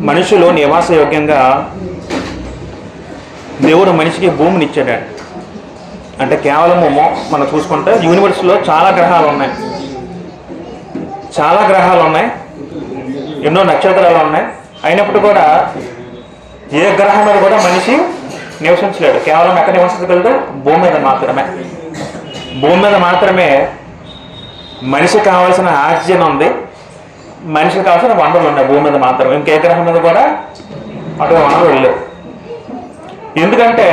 మనుషులు నివాస యోగ్యంగా దేవుడు మనిషికి భూమిని ఇచ్చాడు. అంటే కేవలము మనం చూసుకుంటే యూనివర్స్లో చాలా గ్రహాలు ఉన్నాయి, ఎన్నో నక్షత్రాలు ఉన్నాయి. అయినప్పుడు కూడా ఏ గ్రహం మీద కూడా మనిషి నివసించలేడు. కేవలం ఎక్కడ నివసించగలడు? భూమి మీద మాత్రమే మనిషికి కావాల్సిన ఆక్సిజన్ ఉంది, మనిషికి కావాల్సిన వనరులు ఉన్నాయి భూమి మీద మాత్రమే. ఇంకే గ్రహం మీద కూడా అటు వనరులు లేవు. ఎందుకంటే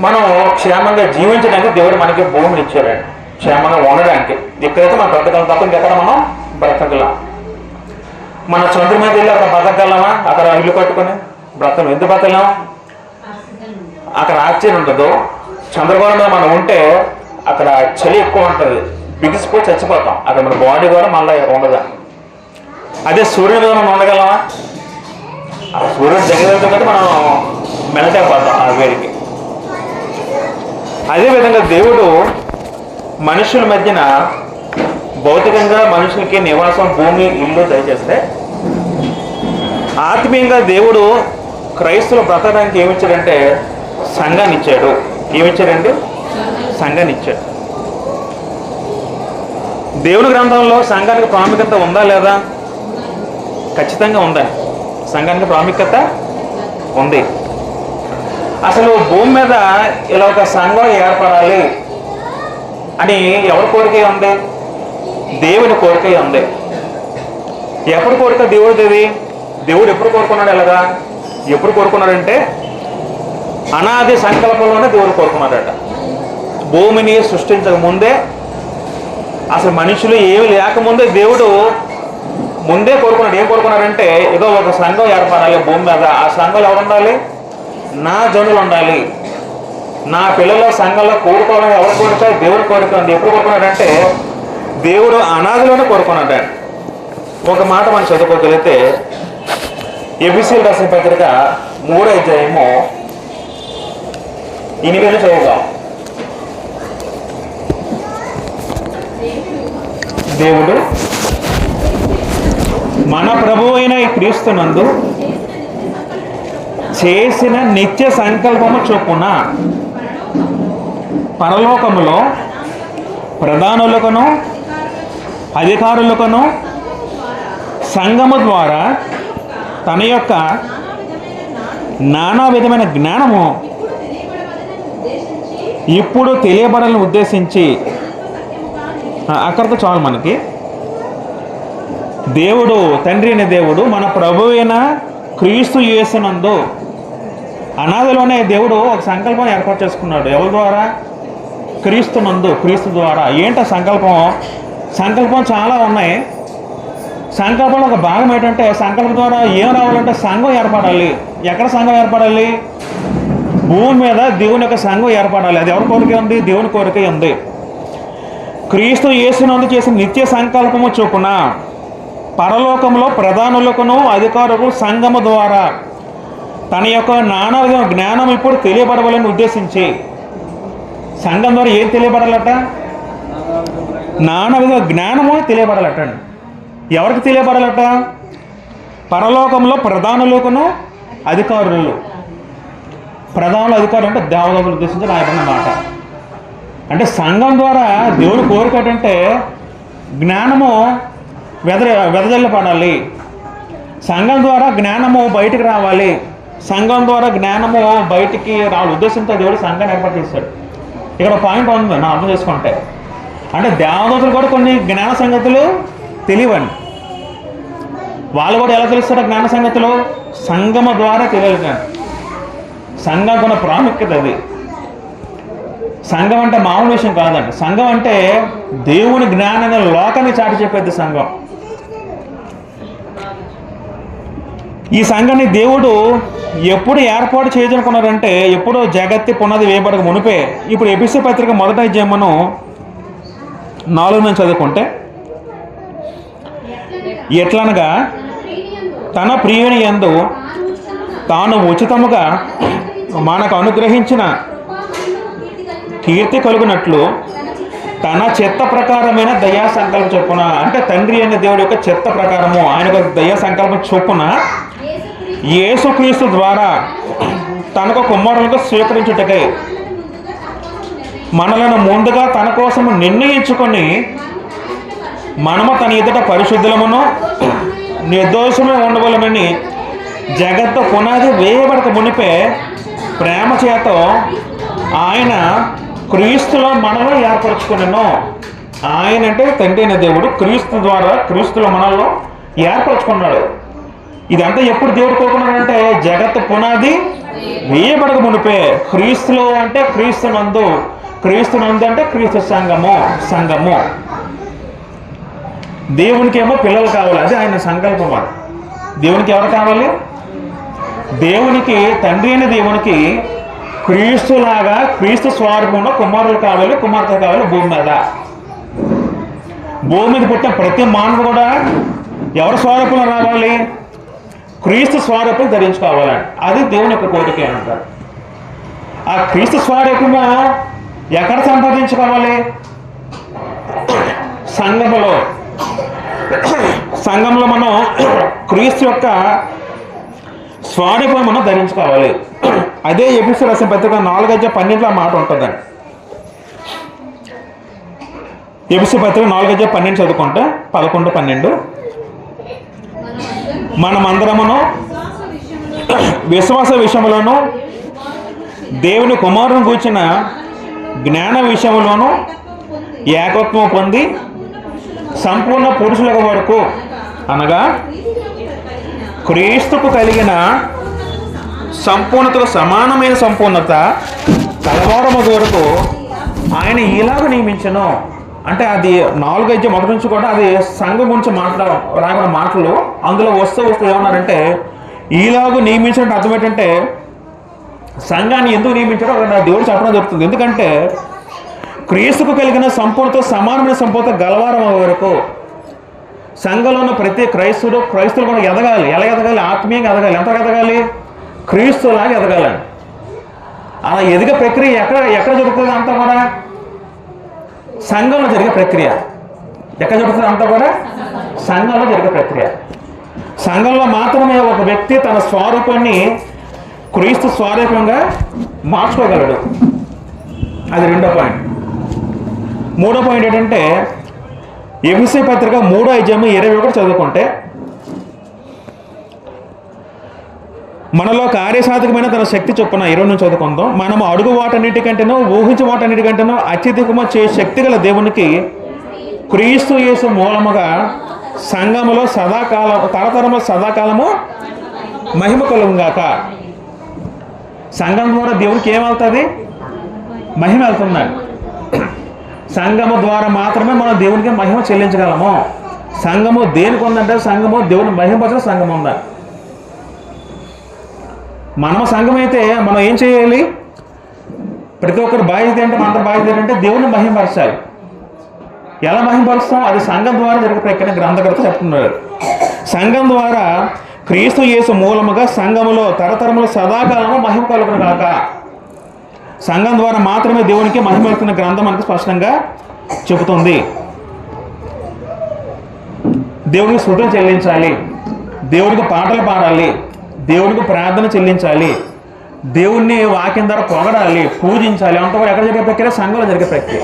మనం క్షేమంగా జీవించడానికి దేవుడు మనకి భూమిని ఇచ్చాడు, క్షేమంగా ఉండడానికి. ఎక్కడైతే మనం బ్రతకలం తప్ప ఇంకెక్కడ మనం బ్రతకలం. మన చంద్రు మీద వెళ్ళి అక్కడ బ్రతకగలమా? అక్కడ ఇల్లు కట్టుకొని బ్రతకం. ఎందుకు బ్రతకలేం? అక్కడ ఆక్సిజన్ ఉంటుందో. చంద్రగోళం మీద మనం ఉంటే అక్కడ చలి ఎక్కువ ఉంటుంది, బిగిసిపోయి చచ్చిపోతాం. అక్కడ మన బాడీ కూడా మళ్ళీ ఉండదు. అదే సూర్యుని మీద మనం ఉండగలమా? ఆ సూర్యుడు దగ్గర కదా మనం మెల్ట్ అయిపోతాం ఆ వేడికి. అదేవిధంగా దేవుడు మనుషుల మధ్యన భౌతికంగా మనుషులకి నివాసం, భూమి, ఇల్లు దయచేస్తే, ఆత్మీయంగా దేవుడు క్రైస్తవులు బ్రతకడానికి ఏమిచ్చాడంటే సంఘాన్ని ఇచ్చాడు. ఏమిచ్చాడండి? సంఘాన్ని ఇచ్చాడు. దేవుని గ్రంథంలో సంఘానికి ప్రాముఖ్యత ఉందా లేదా? ఖచ్చితంగా ఉందని. సంఘానికి ప్రాముఖ్యత ఉంది. అసలు భూమి మీద ఇలా ఒక సంఘం ఏర్పడాలి అని ఎవరి కోరిక ఉంది? దేవుని కోరిక ఉంది. ఎప్పుడు కోరిక దేవుడిది? దేవుడు ఎప్పుడు కోరుకున్నాడు? ఎలాగా ఎప్పుడు కోరుకున్నాడంటే అనాది సంకల్పంలోనే దేవుడు కోరుకున్నాడట. భూమిని సృష్టించక ముందే, అసలు మనుషులు ఏమి లేకముందే దేవుడు ముందే కోరుకున్నాడు. ఏం కోరుకున్నాడంటే ఏదో ఒక సంఘం ఏర్పడాలి భూమి మీద. ఆ సంఘంలో ఎవరు ఉండాలి? నా జనులు ఉండాలి. నా పిల్లల సంఘంలో కోరుకోవాలని ఎవరు కోరుతారు? దేవుడు కోరుకుంది. ఎప్పుడు కోరుకున్నాడంటే దేవుడు అనాదిలోనే కోరుకున్నాడు. ఒక మాట మనం చదువుకోగలిగితే ఎఫెసీయులకు రాసిన పత్రిక 3వ అధ్యాయము 8 చదువుదాం. దేవుడు మన ప్రభువు అయిన క్రీస్తునందు చేసిన నిత్య సంకల్పము చొప్పున పరలోకములో ప్రధానులకును అధికారులకును సంఘము ద్వారా తన యొక్క నానా విధమైన జ్ఞానము ఇప్పుడు తెలియబడాలని ఉద్దేశించి, అక్కడితో చాలు మనకి. దేవుడు, తండ్రి అయిన దేవుడు మన ప్రభువు అయిన క్రీస్తు యేసునందు అనాదిలోనే దేవుడు ఒక సంకల్పం ఏర్పాటు చేసుకున్నాడు. ఎవరి ద్వారా? క్రీస్తునందు, క్రీస్తు ద్వారా. ఏంటో సంకల్పం చాలా ఉన్నాయి. సంకల్పంలో ఒక భాగం ఏంటంటే సంకల్పం ద్వారా ఏం రావాలంటే సంఘం ఏర్పడాలి. ఎక్కడ సంఘం ఏర్పడాలి? భూమి మీద దేవుని యొక్క సంఘం ఏర్పడాలి. అది ఎవరి కోరిక ఉంది? దేవుని కోరిక ఉంది. క్రీస్తు యేసునందు చేసిన నిత్య సంకల్పము చొప్పున పరలోకంలో ప్రధానులకును అధికారులకు సంఘము ద్వారా తన యొక్క నానా విధమైన జ్ఞానం ఇప్పుడు తెలియబడవాలని ఉద్దేశించి, సంఘం ద్వారా ఏం తెలియబడాలట? నానా విధమైన జ్ఞానము తెలియబడాలట. ఎవరికి తెలియబడాలట? పరలోకంలో ప్రధానులకును అధికారులు. ప్రధానులు, అధికారులు అంటే దేవదూతలు ఉద్దేశించి రాయబడిన మాట. అంటే సంఘం ద్వారా దేవుడు కోరిక ఏంటంటే జ్ఞానము వెదజల్లపడాలి. సంఘం ద్వారా జ్ఞానము బయటికి రావాలి. సంఘం ద్వారా జ్ఞానము బయటికి రావాలి ఉద్దేశంతో దేవుడు సంఘాన్ని ఏర్పాటు చేశాడు. ఇక్కడ పాయింట్ ఉంది మనం అర్థం చేసుకుంటే. అంటే దేవదూతలు కూడా కొన్ని జ్ఞాన సంగతులు తెలియవండి. వాళ్ళు కూడా ఎలా తెలుస్తారో జ్ఞాన సంగతులు? సంఘము ద్వారా తెలియదు. సంఘం ఉన్న ప్రాముఖ్యత అది. సంఘం అంటే మామూలు విషయం కాదండి. సంఘం అంటే దేవుని జ్ఞానాన్ని లోకాన్ని చాటి చెప్పేది సంఘం. ఈ సంఘాన్ని దేవుడు ఎప్పుడు ఏర్పాటు చేయాలనుకున్నారంటే ఎప్పుడో జగత్తి పునాది వేయబడక మునిపే. ఇప్పుడు ఎఫెసీ పత్రిక 1వ అధ్యాయమును 4 చదువుకుంటే, ఎట్లనగా తన ప్రియుని యందు తాను ఉచితముగా మనకు అనుగ్రహించిన కీర్తి కలుగునట్లు తన చిత్త ప్రకారమైన దయా సంకల్పం చొప్పున, అంటే తండ్రి అనే దేవుడి యొక్క చిత్త ప్రకారము, ఆయన యొక్క దయా సంకల్పం చొప్పున యేసుక్రీస్తు ద్వారా తనకు కుమారులుగా స్వీకరించుటకై మనలను ముందుగా తన కోసము నిర్ణయించుకొని మనము తన ఎదుట పరిశుద్ధులమును నిర్దోషమే ఉండవలమని జగత్తు పునాది వేయబడక మునిపే ప్రేమ చేత ఆయన క్రీస్తులో మనలో ఏర్పరచుకున్నాను. ఆయన అంటే తండ్రి అయిన దేవుడు క్రీస్తు ద్వారా క్రీస్తులో మనలో ఏర్పరచుకున్నాడు. ఇదంతా ఎప్పుడు దేవుడు కోరుకున్నాడంటే జగత్తు పునాది వేయబడక మునిపే. క్రీస్తులో అంటే క్రీస్తునందు, క్రీస్తునందు అంటే క్రీస్తు సంఘము. దేవునికి ఏమో పిల్లలు కావాలి, అది ఆయన సంకల్పం. అది దేవునికి ఎవరు కావాలి? దేవునికి తండ్రి అయిన దేవునికి క్రీస్తులాగా క్రీస్తు స్వరూపంలో కుమారులు కావాలి, కుమార్తె కావాలి. భూమి మీద పుట్టిన ప్రతి మానవుడు కూడా ఎవరి స్వరూపంలో రావాలి? క్రీస్తు స్వరూపం ధరించుకోవాలని. అది దేవుని యొక్క కోరిక అంటారు. ఆ క్రీస్తు స్వరూపము ఎక్కడ సంపాదించుకోవాలి? సంఘంలో మనం క్రీస్తు యొక్క స్వరూపం మనం ధరించుకోవాలి. అదే ఎఫెసీయులకు రాసిన పత్రిక 4:12 మాట ఉంటుందండి. ఎఫెసీయుల పత్రిక 4:12 చదువుకుంటే 11-12 మనమందరమును విశ్వాస విషయంలోను దేవుని కుమారుని గూర్చిన జ్ఞాన విషయంలోను ఏకత్వం పొంది సంపూర్ణ పురుషుల వరకు, అనగా క్రీస్తుకు కలిగిన సంపూర్ణతకు సమానమైన సంపూర్ణత కలవారము వరకు ఆయన ఇలాగ నియమించను. అంటే అది 4:1 నుంచి కూడా అది సంఘం గురించి రాగిన మాటలు అందులో వస్తూ ఏమన్నారంటే ఈలాగు నియమించినట్టు అర్థం ఏంటంటే సంఘాన్ని ఎందుకు నియమించారో దేవుడు చెప్పడం జరుగుతుంది. ఎందుకంటే క్రీస్తుకు కలిగిన సంపూర్ణత సమానమైన సంపూర్ణత గలవారం వరకు సంఘంలో ఉన్న ప్రతి క్రైస్తులు కూడా ఎదగాలి. ఎలా ఎదగాలి? ఆత్మీయంగా ఎదగాలి. ఎంత ఎదగాలి? క్రీస్తులాగా ఎదగాలని. అలా ఎదిగే ప్రక్రియ ఎక్కడ జరుగుతుంది? అంతా కూడా సంఘంలో జరిగే ప్రక్రియ. ఎక్కడ జరుగుతుంది? అంతా కూడా సంఘంలో జరిగే ప్రక్రియ. సంఘంలో మాత్రమే ఒక వ్యక్తి తన స్వరూపాన్ని క్రీస్తు స్వరూపంగా మార్చుకోగలడు. అది 2వ పాయింట్. 3వ పాయింట్ ఏంటంటే ఎఫెసీయుల పత్రిక 3:21 చదువుకుంటే మనలో కార్యసాధకమైన తన శక్తి చొప్పున 20 నుంచి చదువుకుందాం. మనము అడుగు వాటన్నిటికంటేనో ఊహించే వాటన్నిటికంటేనో అత్యధికము చే శక్తి గల దేవునికి క్రీస్తు యేసు మూలముగా సంఘములో తరతరము మహిమ కలుగుగాక. సంఘం ద్వారా దేవునికి ఏమవుతుంది? మహిమ వెళ్తుందండి. సంఘము ద్వారా మాత్రమే మనం దేవునికి మహిమ చెల్లించగలము. సంఘము దేనికి ఉందంటే సంఘము దేవుని మహిమపరచే సంఘం ఉందండి. మనము సంఘం అయితే మనం ఏం చేయాలి? ప్రతి ఒక్కరు బాధ్యత అంటే మన బాధ్యత ఏంటంటే దేవుని మహిమపరచాలి. ఎలా మహిమపరుస్తాం? అది సంఘం ద్వారా జరిగే ప్రక్రియ గ్రంథకర్త చెప్తున్నారు. సంఘం ద్వారా క్రీస్తు యేసు మూలముగా సంఘములో తరతరములు సదాకాలము మహిమ కలుగును గాక. సంఘం ద్వారా మాత్రమే దేవునికి మహిమ వెళ్తున్న గ్రంథం మనకు స్పష్టంగా చెబుతుంది. దేవుడికి స్తుతులు చెల్లించాలి, దేవుడికి పాటలు పాడాలి, దేవుడికి ప్రార్థన చెల్లించాలి, దేవుణ్ణి వాక్యం ద్వారా పొగడాలి, పూజించాలి. అంతా కూడా ఎక్కడ జరిగే ప్రక్రియ? సంఘంలో జరిగే ప్రక్రియ.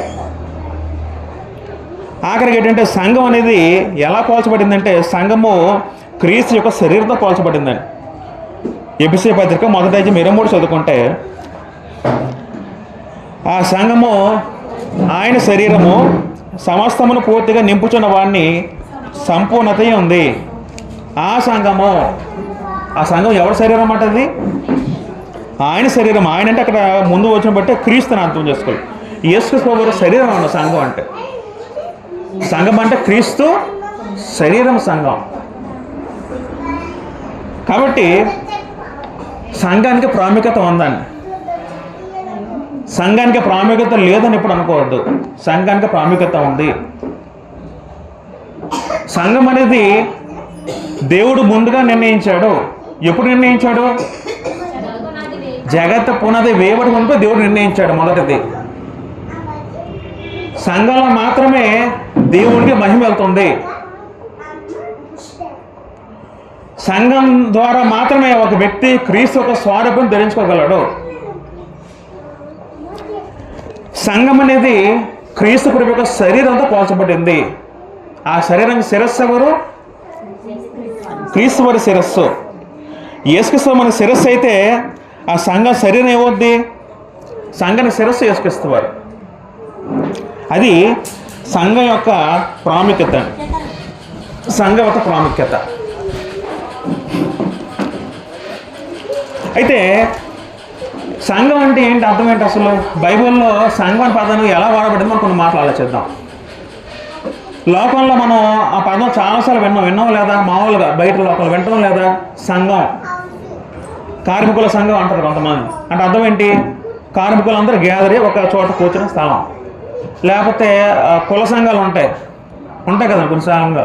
ఆఖరికి ఏంటంటే సంఘం అనేది ఎలా పోల్చబడిందంటే సంఘము క్రీస్తు యొక్క శరీరంతో పోల్చబడిందండి. ఎఫెసీయుల పత్రిక 1:23 చదువుకుంటే ఆ సంఘము ఆయన శరీరము సమస్తమును పూర్తిగా నింపుచున్న వాడిని సంపూర్ణత ఉంది. ఆ సంఘం ఎవరి శరీరం అంటది? ఆయన శరీరం. ఆయన అంటే అక్కడ ముందు వచ్చిన బట్టే క్రీస్తుని అర్థం చేసుకోవాలి. యేసుక్రీస్తు శరీరం అన్న సంఘం అంటే. సంఘం అంటే క్రీస్తు శరీరం సంఘం. కాబట్టి సంఘానికి ప్రాముఖ్యత ఉందండి. సంఘానికి ప్రాముఖ్యత లేదని ఇప్పుడు అనుకోవద్దు. సంఘానికి ప్రాముఖ్యత ఉంది. సంఘం అనేది దేవుడు ముందుగా నిర్ణయించాడు. ఎప్పుడు నిర్ణయించాడు? జగత్తు పునాది వేయబడి ముందు దేవుడు నిర్ణయించాడు. మొదటిది సంఘంలో మాత్రమే దేవునికి మహిమ వెళ్తుంది. సంఘం ద్వారా మాత్రమే ఒక వ్యక్తి క్రీస్తు యొక్క స్వరూపం ధరించుకోగలడు. సంఘం అనేది క్రీస్తు ప్రభు యొక్క శరీరంతో పోల్చబడింది. ఆ శరీరం శిరస్సు ఎవరు? క్రీస్తు వారి శిరస్సు. యేసుక్రీస్తు మన శిరస్సు అయితే ఆ సంఘ శరీరం ఏమవుద్ది? సంఘానికి శిరస్సు యేసుక్రీస్తు వారు. అది సంఘం యొక్క ప్రాముఖ్యత. సంఘం యొక్క ప్రాముఖ్యత. అయితే సంఘం అంటే ఏంటి, అర్థం ఏంటి అసలు? బైబిల్లో సంఘం అనే పదాన్ని ఎలా వాడబడింది మనం కొన్ని మాటలు ఆలోచిద్దాం. లోకంలో మనం ఆ పదం చాలాసార్లు విన్నాం లేదా? మామూలుగా బయట లోకంలో వింటాం లేదా? సంఘం, కార్మికుల సంఘం అంటారు కొంతమంది. అంటే అర్థం ఏంటి? కార్మికులందరూ గ్యాదరీ ఒక చోట కూర్చున్న స్థలం. లేకపోతే కుల సంఘాలు ఉంటాయి కదా కొన్నిసార్లు.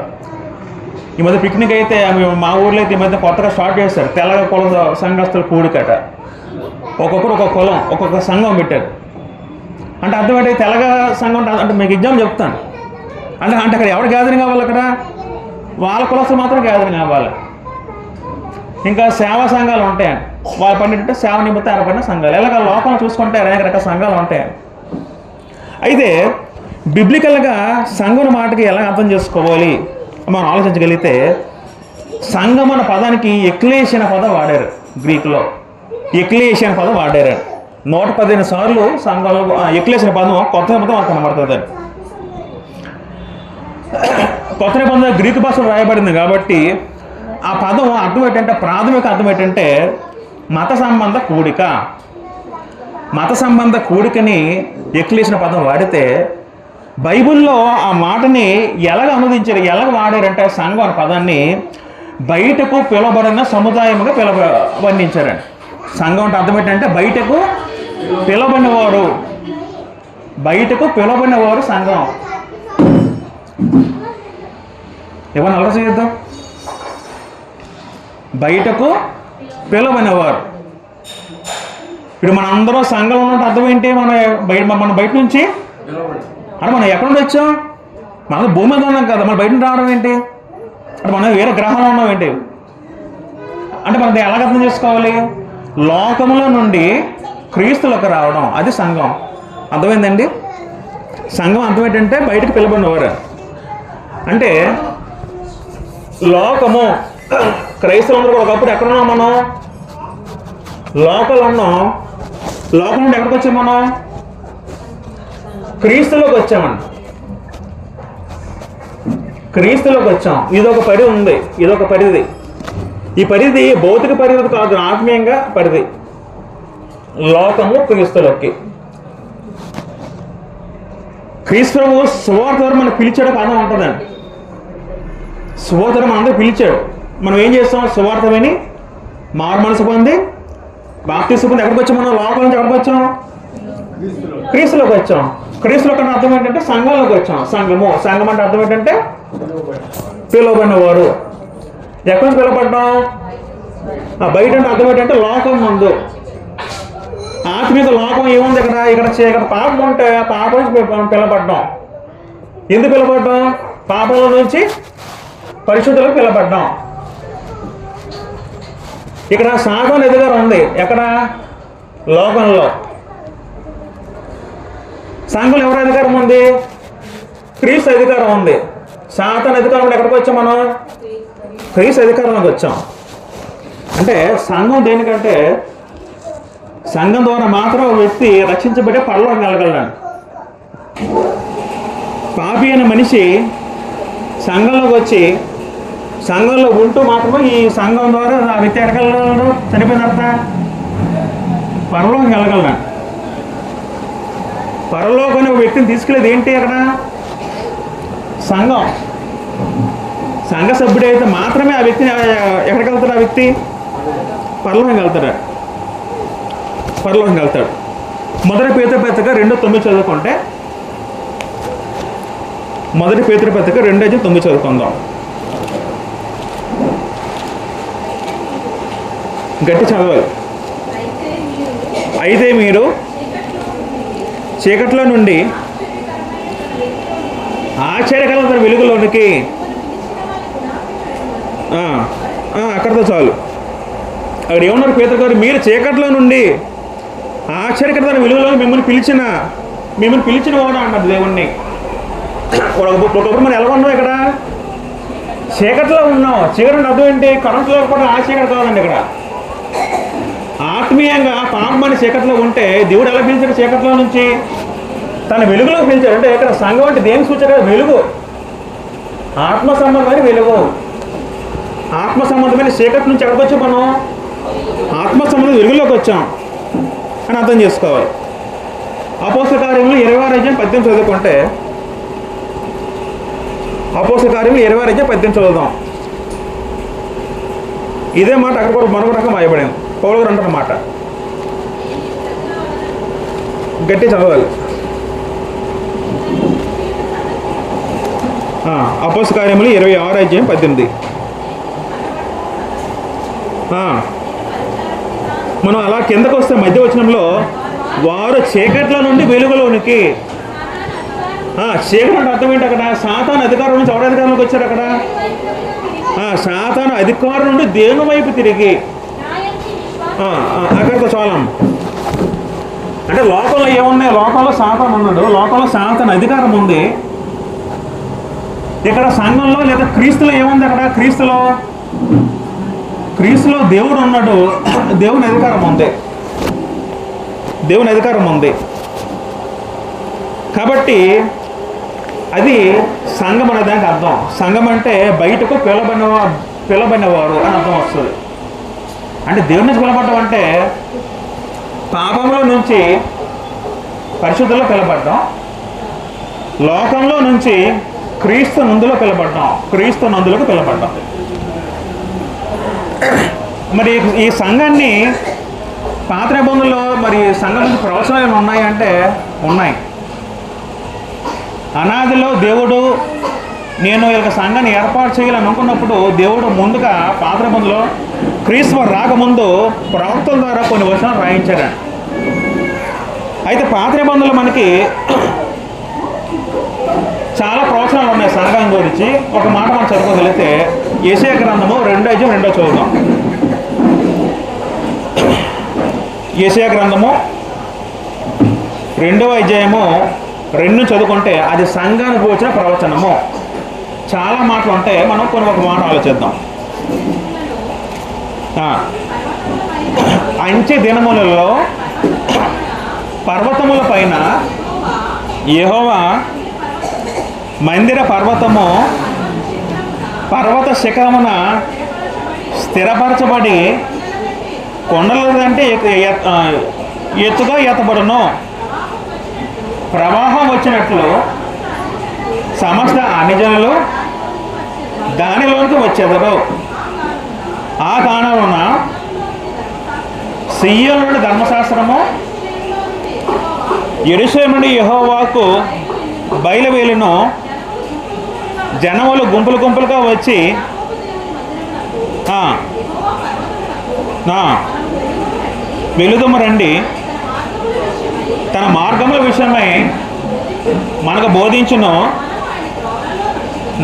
ఈ మధ్య పిక్నిక్ అయితే మా ఊర్లో అయితే ఈ మధ్య కొత్తగా స్టార్ట్ చేశారు. తెల్లగ కుల సంఘస్థులు కూడికట. ఒక్కొక్కరు ఒక్కొక్క కులం ఒక్కొక్క సంఘం పెట్టారు. అంటే అర్థం ఏంటి? తెల్లగ సంఘం అంటే మీకు ఎగ్జామ్ చెప్తాను. అంటే అక్కడ ఎవరు గ్యాదరింగ్ అవ్వాలి? అక్కడ వాళ్ళ కులస్తులు మాత్రం గ్యాదరింగ్ అవ్వాలి. ఇంకా సేవా సంఘాలు ఉంటాయి. వాళ్ళ పని ఏంటంటే సేవ నిమిత్తం ఏర్పడిన సంఘాలు. ఇలాగ లోకంలో చూసుకుంటే అనేక రకాల సంఘాలు ఉంటాయి. అయితే బిబ్లికల్గా సంఘం మాటకి ఎలా అర్థం చేసుకోవాలి మనం ఆలోచించగలిగితే, సంఘం అన్న పదానికి ఎక్లేషియన్ పదం వాడారు. గ్రీకులో ఎక్లేషియన్ పదం వాడారు. 115 సార్లు సంఘంలో ఎక్లేషియన్ పదం కొత్త నిబంధన కనబడుతుంది. కొత్త నిబంధన గ్రీకు భాషలో రాయబడింది కాబట్టి ఆ పదం అర్థం ఏంటంటే, ప్రాథమిక అర్థం ఏంటంటే మత సంబంధ కూడిక. మత సంబంధ కూడికని ఎక్లేషియన్ పదం వాడితే, బైబిల్లో ఆ మాటని ఎలాగ అనువదించారు, ఎలాగ వాడారంటే సంఘం అనే పదాన్ని బయటకు పిలువబడిన సముదాయముగా వర్ణించారండి. సంఘం అంటే అర్థం ఏంటంటే బయటకు పిలువబడినవారు. బయటకు పిలువబడినవారు సంఘం. ఏమన్నా అలవాటు చేద్దాం. బయటకు పిలువబడినవారు. ఇప్పుడు మన అందరం సంఘంలో ఉన్నట్టు అర్థం ఏంటి? మన బయట నుంచి అంటే మనం ఎక్కడ నుండి వచ్చాం? మనం భూమి మీద ఉన్నాం కదా, మన బయట రావడం ఏంటి? అంటే మనం వేరే గ్రహాల్లో ఉన్నాం ఏంటి? అంటే మనం ఎలాగ అర్థం చేసుకోవాలి? లోకంలో నుండి క్రీస్తులకు రావడం, అది సంఘం. అర్థమైందండి? సంఘం అర్థం ఏంటంటే బయటకు పిలువబడినవారు. అంటే లోకము, క్రైస్తవులందరూ ఒకప్పుడు ఎక్కడున్నాం మనం? లోకంలో ఉన్నాం. లోకం నుండి ఎక్కడికి వచ్చాం మనం? క్రీస్తులోకి వచ్చామండి. క్రీస్తులోకి వచ్చాం. ఇదొక పరిధి ఉంది, ఇదొక పరిధి. ఈ పరిధి భౌతిక పరిధి కాదు, ఆత్మీయంగా పరిధి. లోకము క్రీస్తులోకి. క్రీస్తువు సువార్త ద్వారా మనం పిలిచాడు పదం ఉంటుందండి. సువార్త ద్వారా అందరూ పిలిచాడు. మనం ఏం చేస్తాం? సువార్త విని మారు మనసు పొంది బాప్తిస్మం పొంది ఎక్కడికి వచ్చాం? మనం లోకం నుంచి ఎక్కడికి వచ్చాం? క్రీస్తులోకి వచ్చాం. క్రీస్తులోకి అంటే అర్థం ఏంటంటే సంఘంలోకి వచ్చాం. సంఘం అంటే అర్థం ఏంటంటే పిలువబడినవారు. ఎక్కడి నుంచి పిలువబడ్డాం? బయట అంటే అర్థం ఏంటంటే లోకం ముందు. ఆత్మీయ లోకం ఏముంది? ఇక్కడ పాపం ఉంటే పాపం నుంచి పిలవబడ్డాం. ఎందుకు పిలవబడ్డాం? పాపంలో నుంచి పరిశుద్ధులకు పిలవబడ్డాం. ఇక్కడ సాతాను అధికారం ఉంది. ఎక్కడ? లోకంలో. సంఘంలో ఎవరి అధికారం ఉంది? క్రీస్తు అధికారం ఉంది. సాతాను అధికారంలో ఎక్కడికి వచ్చాం మనం? క్రీస్తు అధికారంలోకి వచ్చాం. అంటే సంఘం దేనికంటే సంఘం ద్వారా మాత్రం వ్యక్తి రక్షించబడే పరలోకం వెళ్ళగలడు. పాపి అనే మనిషి సంఘంలోకి వచ్చి సంఘంలో ఉంటూ మాత్రమే ఈ సంఘం ద్వారా ఆ వ్యక్తి ఎడగలడు. చనిపోయిన తర్వాత పరలోకం వెళ్ళగలడు. పరలోకం ఒక వ్యక్తిని తీసుకెళ్ళేది ఏంటి? అక్కడ సంఘం. సంఘ సభ్యుడైతే మాత్రమే ఆ వ్యక్తిని ఎక్కడికి వెళ్తాడు? ఆ వ్యక్తి పరలోకం వెళ్తాడు. మొదటి పేతురుపత్రిక 2:9 చదువుకుంటే, మొదటి పేతురుపత్రిక 2:9 చదువుకుందాం. గట్టి చదవాలి. అయితే మీరు చీకట్లో నుండి ఆశ్చర్యకరమైన తన వెలుగులోనికి. అక్కడితో చాలు. అక్కడ ఏమన్నారు పేతురు గారు? మీరు చీకట్లో నుండి ఆశ్చర్యకరమైన వెలుగులో మిమ్మల్ని పిలిచిన వాడు అన్నారు దేవుణ్ణి. ఒకప్పుడు మనం ఎలా ఉన్నాం? ఇక్కడ చీకట్లో ఉన్నాం. చీకటి అర్థం ఏంటి? కరెంట్లో కూడా ఆ చీకటి కాదండి. ఇక్కడ ఆత్మీయంగా పాపమని చీకట్లో ఉంటే దేవుడు ఎలా పిలిచాడు? చీకట్లో నుంచి తన వెలుగులో పిలిచాడు. అంటే ఇక్కడ సంఘం అంటే దేనికి సూచన? వెలుగు, ఆత్మ సంబంధమైన వెలుగు. ఆత్మ సంబంధమైన చీకటి నుంచి ఎక్కడికి వచ్చాం? మనం ఆత్మ సంబంధం వెలుగులోకి వచ్చాం అని అర్థం చేసుకోవాలి. అపోస్తల కార్యములు 26:18 చదువుకుంటే, అపోస్తల కార్యములు 26:18 చదువుదాం. ఇదే మాట అక్కడ కూడా మరొక రకం రాయబడింది. పౌలు గారు అంటున్నమాట గట్టి చదవాలి. అపోస్తల కార్యములు 26:18. మనం అలా కిందకు వస్తే మధ్య వచనంలో వారు చీకట్ల నుండి వెలుగులోనికి. చీకటి అంటే అర్థం ఏంటి? అక్కడ సాతాను అధికారం నుంచి ఎవరి అధికారంలోకి వచ్చారు? అక్కడ సాతాను అధికారం నుండి దేవుని వైపు తిరిగి. అక్కడితో చాలా అంటే లోకంలో ఏమున్నాయి? లోకంలో సాతాను ఉన్నాడు, లోకంలో సాతాను అధికారం ఉంది. ఇక్కడ సంఘంలో లేదా క్రీస్తులో ఏముంది? అక్కడ క్రీస్తులో దేవుడు ఉన్నాడు, దేవుని అధికారం ఉంది. కాబట్టి అది సంఘం అనే దానికి అర్థం. సంఘం అంటే బయటకు పిలబడినవారు అని అర్థం వస్తుంది. అంటే దేవుని నుంచి పిలబడ్డం అంటే పాపంలో నుంచి పరిశుద్ధంలో పిలబడ్డం, లోకంలో నుంచి క్రీస్తు నందులో పిలబడ్డం. మరి ఈ సంఘాన్ని పాత నిబంధనలో మరి సంఘం నుంచి ప్రవచనాలు ఉన్నాయంటే ఉన్నాయి. అనాదిలో దేవుడు నేను ఇక సంఘాన్ని ఏర్పాటు చేయాలని అనుకున్నప్పుడు దేవుడు ముందుగా పాత నిబంధనలో క్రీస్తు రాకముందు ప్రవక్తల ద్వారా కొన్ని వచనాలు రాయించాడు. అయితే పాత నిబంధనలు మనకి చాలా ప్రవచనాలు ఉన్నాయి సంఘం గురించి. ఒక మాట మనం చదువుకోగలిగితే యెషయా గ్రంథము 2:2 చదువుదాం. యెషయా గ్రంథము 2:2 చదువుకుంటే అది సంఘానికి వచ్చిన ప్రవచనము. చాలా మాటలు ఉంటాయి, మనం ఒక మాట ఆలోచిద్దాం. అంచె దినములలో పర్వతముల పైన యెహోవా మందిర పర్వత శిఖరమున స్థిరపరచబడి కొండలంటే ఎత్తుగా ఎత్తబడును. ప్రవాహం వచ్చినట్లు సమస్త అన్యజనులు దానిలోనికి వచ్చేదరు. ఆ కారణమున సియోను నుండి ధర్మశాస్త్రము, యెరూషలేము నుండి యెహోవాకు బయలువెళ్ళును. జనములు గుంపులుగా వచ్చి వెలుదుము రండి, తన మార్గముల విషయమై మనకు బోధించును,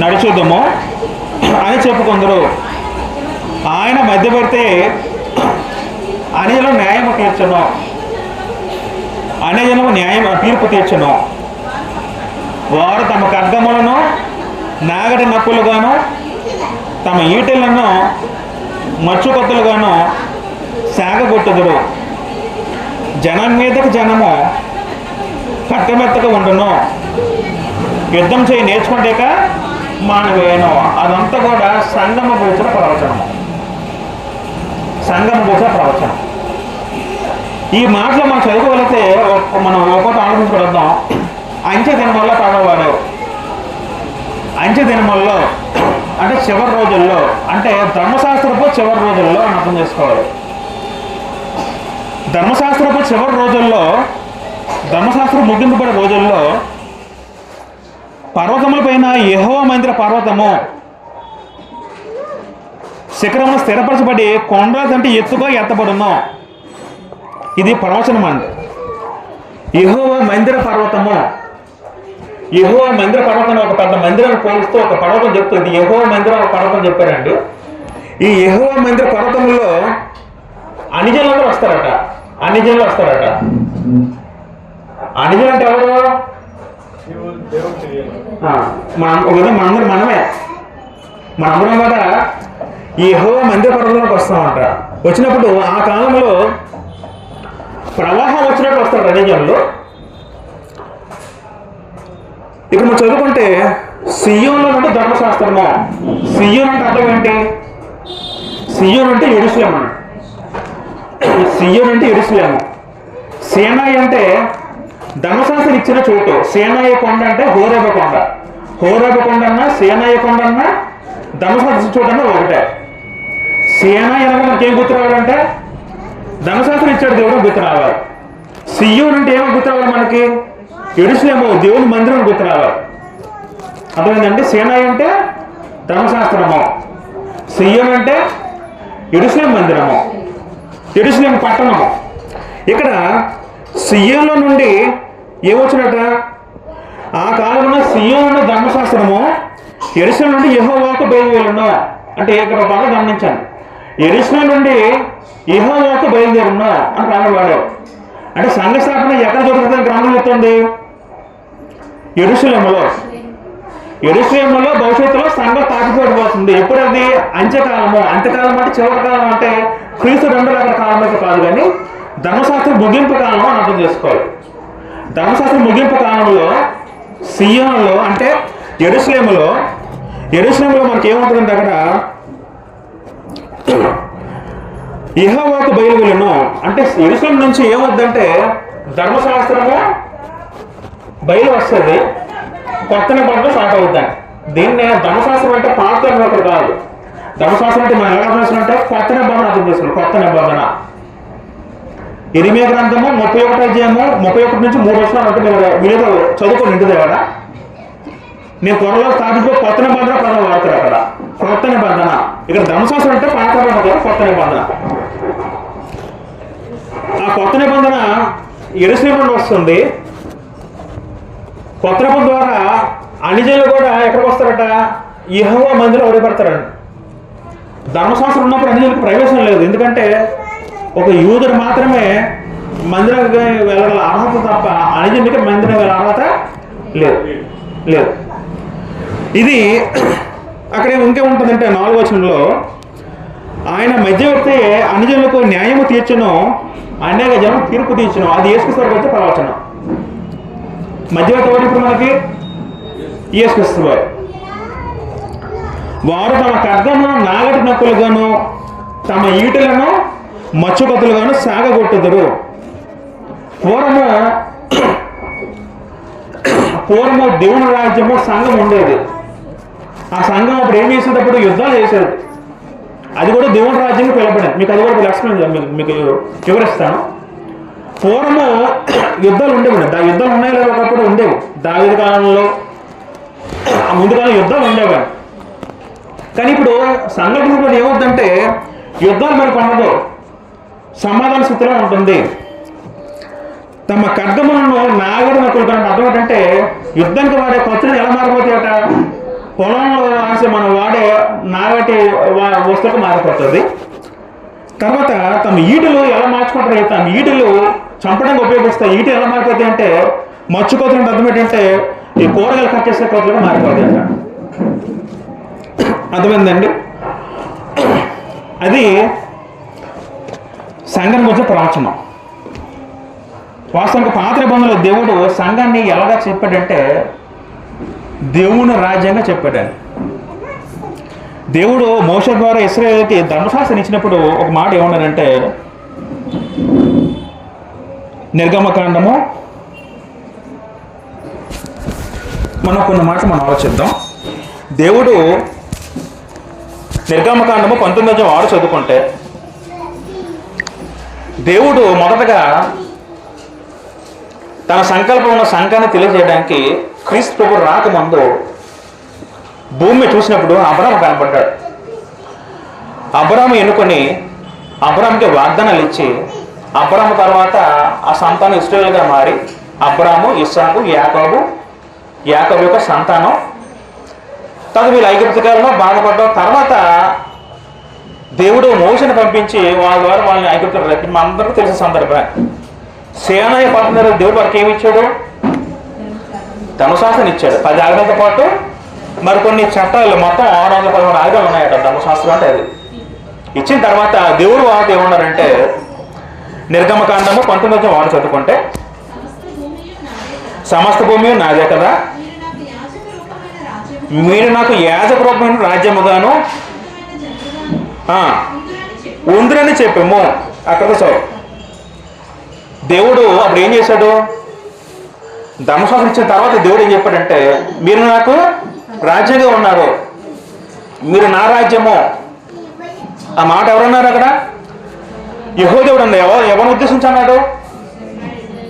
నడుచుదము అని చెప్పుకుందరు. ఆయన మధ్యవర్తి అన్యజనులకు న్యాయము తీర్చును, అన్యజనులకు తీర్పు తీర్చును. వారు తమ ఖడ్గములను నాగటి నక్కులుగాను తమ ఈటెలను మచ్చుకొత్తులుగాను సాగగొట్టుదురు. జనం మీదకి జనము కట్టమెత్తగా ఉండును, యుద్ధం చేయి నేర్చుకుంటాక మానవేను. అదంతా కూడా సంగమ గోచర ప్రవచనం. ఈ మాటలు మనం చదువుకోగలిగితే మనం ఒక్కొక్క ఆలోచించుకోవద్దాం. అంచె దినముల్లో పడవాడు. అంచె దినముల్లో అంటే చివరి రోజుల్లో, అంటే ధర్మశాస్త్రపు చివరి రోజుల్లో అని అర్థం చేసుకోవాలి. ధర్మశాస్త్రపు చివరి రోజుల్లో, ధర్మశాస్త్రం ముగింపబడే రోజుల్లో పర్వతముల పైన యెహోవా మందిర పర్వతము శిఖరమును స్థిరపరచబడి కొండలంటే ఎత్తుగా ఎత్తబడును. ఇది ప్రవచనం అండి. యెహోవా మందిర పర్వతము యెహోవా మందిర పర్వతం ఒక పెద్ద మందిరాన్ని పోలిస్తూ ఒక పర్వతం చెప్తుంది. యెహోవా మందిరం ఒక పర్వతం చెప్పారండి. ఈ యెహోవా మందిర పర్వతంలో అన్ని జనులు వస్తారట. అన్ని జనులు వస్తారట. అన్ని జనులు అంటే ఎవరు? మనమే మనందరం కూడా ఈ యెహోవా మందిర పర్వతంలోకి వస్తామంట. వచ్చినప్పుడు ఆ కాలంలో ప్రవాహం వచ్చినట్టు వస్తాడు అన్ని జనులు. ఇక్కడ మనం చదువుకుంటే సియోనులో నుండి ధర్మశాస్త్రము. సియోన్ అంటే అర్థం ఏంటి? సియోన్ అంటే యెరూషలేము. సియోన్ అంటే యెరూషలేము. సేనాయి అంటే ధర్మశాస్త్రం ఇచ్చిన చోటు. సేనాయి కొండ అంటే హోరేబ కొండ. హోరేబ కొండ అన్నా సేనాయి కొండ అన్నా ధర్మశాస్త్రం చోటు అన్నా ఒకటే. సేనాయి అనగా మనకి ఏం గుర్తు రావాలంటే ధర్మశాస్త్రం ఇచ్చాడు దేవుడు గుర్తు రావాలి. సియోన్ అంటే ఏమో గుర్తు రావాలి మనకి? యెరూషలేము దేవుని మందిరం గుర్తు రావాలి. అర్థమైందండి? సేనాయి అంటే ధర్మశాస్త్రము, సియోన్ అంటే యెరూషలేము మందిరము, యెరూషలేము పట్టణము. ఇక్కడ సియోన్లో నుండి ఏమొచ్చినట్ట? ఆ కాలంలో సియోను ధర్మశాస్త్రము, యెరూషలేము నుండి యెహోవాకు బయలుదేరును. అంటే ఇక్కడ బాగా గమనించాను. యెరూషలేము నుండి యెహోవాకు బయలుదేరును అని ప్రాణం వాడారు. అంటే సంఘ స్థాపన ఎక్కడ జరుగుతుందని గ్రంథం చెప్తుంది? యెరూషలేములో. యెరూషలేములో భవిష్యత్తులో సంఘం తాకిపోబోతుంది. ఎప్పుడు అది? అంత్యకాలము. అంత్యకాలం అంటే చివరి కాలం అంటే క్రీస్తు 200 కాలం అయితే కాదు, కానీ ధర్మశాస్త్రం ముగింపు కాలం అని అర్థం చేసుకోవాలి. ధర్మశాస్త్రం ముగింపు కాలంలో సియోనులో అంటే యెరూషలేములో మనకి ఏముంటుందంటే అక్కడ యెహోవాకు బయలువెళ్ళును. అంటే యెరూషలేము నుంచి ఏమవుద్దంటే ధర్మశాస్త్రము బయలు వస్తుంది, కొత్త నిబంధన స్టార్ట్ అవుతాయి. దీన్నే ధర్మశాస్త్రం అంటే పాత నిబంధన కాదు. ధర్మశాస్త్రం అంటే మనం ఎలా అర్థం చేసుకుంటే కొత్త నిబంధన అర్థం చేసుకున్నాం. కొత్త నిబంధన ఇర్మీయా గ్రంథము 31వ అధ్యాయము 31 నుంచి 3 వచనాలు అంటే మీరు చదువుకొని ఇంటి దగ్గర నేను త్వరలో స్థాపించుకో కొత్త నిబంధన పదం వాడతారు అక్కడ. కొత్త నిబంధన. ఇక్కడ ధర్మశాస్త్రం అంటే పాత నిబంధన, కొత్త నిబంధన. ఆ కొత్త నిబంధన యెరూషలేము నుండి వస్తుంది. కొత్త నిబంధన ద్వారా అన్ని జనులు కూడా ఎక్కడికి వస్తారట? యెహోవా మందిరం ఓడిపడతారండి. ధర్మశాస్త్రం ఉన్నప్పుడు అన్ని జనులకు ప్రవేశం లేదు. ఎందుకంటే ఒక యూదుడు మాత్రమే మందిరానికి వెళ్ళగల అర్హత తప్ప అన్ని జనులకి మందిరం వెళ్ళ అర్హత లేదు. ఇది అక్కడ ఇంకేముంటుందంటే 4వ వచనంలో ఆయన మధ్యవర్తి అన్ని జనులకు న్యాయము తీర్చును, అనేక జనం తీర్పు తీర్చును. అది యేసుక్రీస్తు వచ్చే ప్రవచనం. మధ్యవర్తి ఎవరు ఇప్పుడు మనకి? యేసుక్రీస్తు వారు. వారు తమ ఖడ్గమును నాగటి నక్కులుగాను తమ ఈటలను మచ్చుకత్తులుగాను సాగగొట్టుదురు. పూర్వము దేవుని రాజ్యము సంఘం ఉండేది. ఆ సంఘం అప్పుడు ఏం చేసేటప్పుడు యుద్ధాలు చేసేది. అది కూడా దేవుని రాజ్యం పిలవబడింది. మీకు అది కూడా ఎక్స్ప్లెయిన్ మీకు వివరిస్తాను. పూర్వము యుద్ధాలు ఉండేవి. యుద్ధాలు ఉన్నాయి లేదా? ఒకప్పుడు ఉండేవి. దావీదు కాలంలో ముందు కాలం యుద్ధాలు ఉండేవి. కానీ ఇప్పుడు సంఘటన ఏమవుతుందంటే యుద్ధాలు మనకు ఉండదు, సమాధాన స్థితిలో ఉంటుంది. తమ ఖడ్గములను నాగడి నక్కులు అర్థం ఏంటంటే యుద్ధానికి వాడే ఖర్చులు ఎలా మారిపోతాయట? పొలంలో మనం వాడే నాగటి వస్తువులకు మారిపోతుంది. తర్వాత తమ ఈటలు ఎలా మార్చుకుంటారు? తమ ఈటలు చంపడానికి ఉపయోగిస్తాయి. ఈటలు ఎలా మారిపోతాయి అంటే మచ్చు కోతలు అర్థం ఏంటంటే ఈ కూరగాయలు కట్ చేసే కోతలుగా మారిపోతాయి అంట. అర్థమైందండి? అది సంఘం గురించి ప్రవచనం. వాస్తవంగా పాత నిబంధనలో దేవుడు సంఘాన్ని ఎలాగా చెప్పాడంటే దేవుని రాజ్యంగా చెప్పాడండి. దేవుడు మోషే ద్వారా ఇశ్రాయేలుకి ధర్మశాస్త్రం ఇచ్చినప్పుడు ఒక మాట ఏమన్నాడంటే నిర్గమకాండము మనం కొన్ని మాటలు మనం ఆలోచిద్దాం. దేవుడు నిర్గమకాండము 19:6 చదువుకుంటే దేవుడు మొదటగా తన సంకల్పం ఉన్న సంఘాన్ని తెలియజేయడానికి క్రీస్తు ప్రభు రాకముందు భూమి చూసినప్పుడు అబ్రాము కనపడ్డాడు. అబ్రాము ఎన్నుకొని అబ్రాముకి వాగ్దానాలు ఇచ్చి అబ్రాము తర్వాత ఆ సంతానం ఇశ్రాయేలుగా మారి అబ్రాము, ఇస్సాకు, యాకోబు యాకోబు యొక్క సంతానం. తర్వాత వీళ్ళు ఐగుప్తుకాలంలో బాధపడ్డం. తర్వాత దేవుడు మోషని పంపించి వాళ్ళ ద్వారా వాళ్ళని ఐగుప్తులు రప్పించి మా అందరికీ తెలిసిన సందర్భం. సేనాయ పట్టణంలో దేవుడు వారికి ఏమి ఇచ్చాడు? ధర్మశాస్త్రం ఇచ్చాడు. 10 ఆజ్ఞలతో పాటు మరికొన్ని చట్టాలు, మొత్తం 613 ఆజ్ఞలు ఉన్నాయట ధర్మశాస్త్రం అంటే. అది ఇచ్చిన తర్వాత దేవుడు వారు ఏమన్నారంటే, నిర్గమకాండము 19 వాడు చదువుకుంటే, సమస్త భూమి నాదే కదా, మీరు నాకు యాజక రూపమైన రాజ్యముగాను ఉందిరని చెప్పాము. అక్కడ చదువు. దేవుడు అప్పుడు ఏం చేశాడు? ధర్మశాస్త్రం ఇచ్చిన తర్వాత దేవుడు ఏం చెప్పాడంటే, మీరు నాకు రాజ్యంగా ఉన్నారు, మీరు నా రాజ్యము. ఆ మాట ఎవరున్నారు అక్కడ? యెహోవా దేవుడు అన్నాడు. ఎవరిని ఉద్దేశించి అన్నాడు?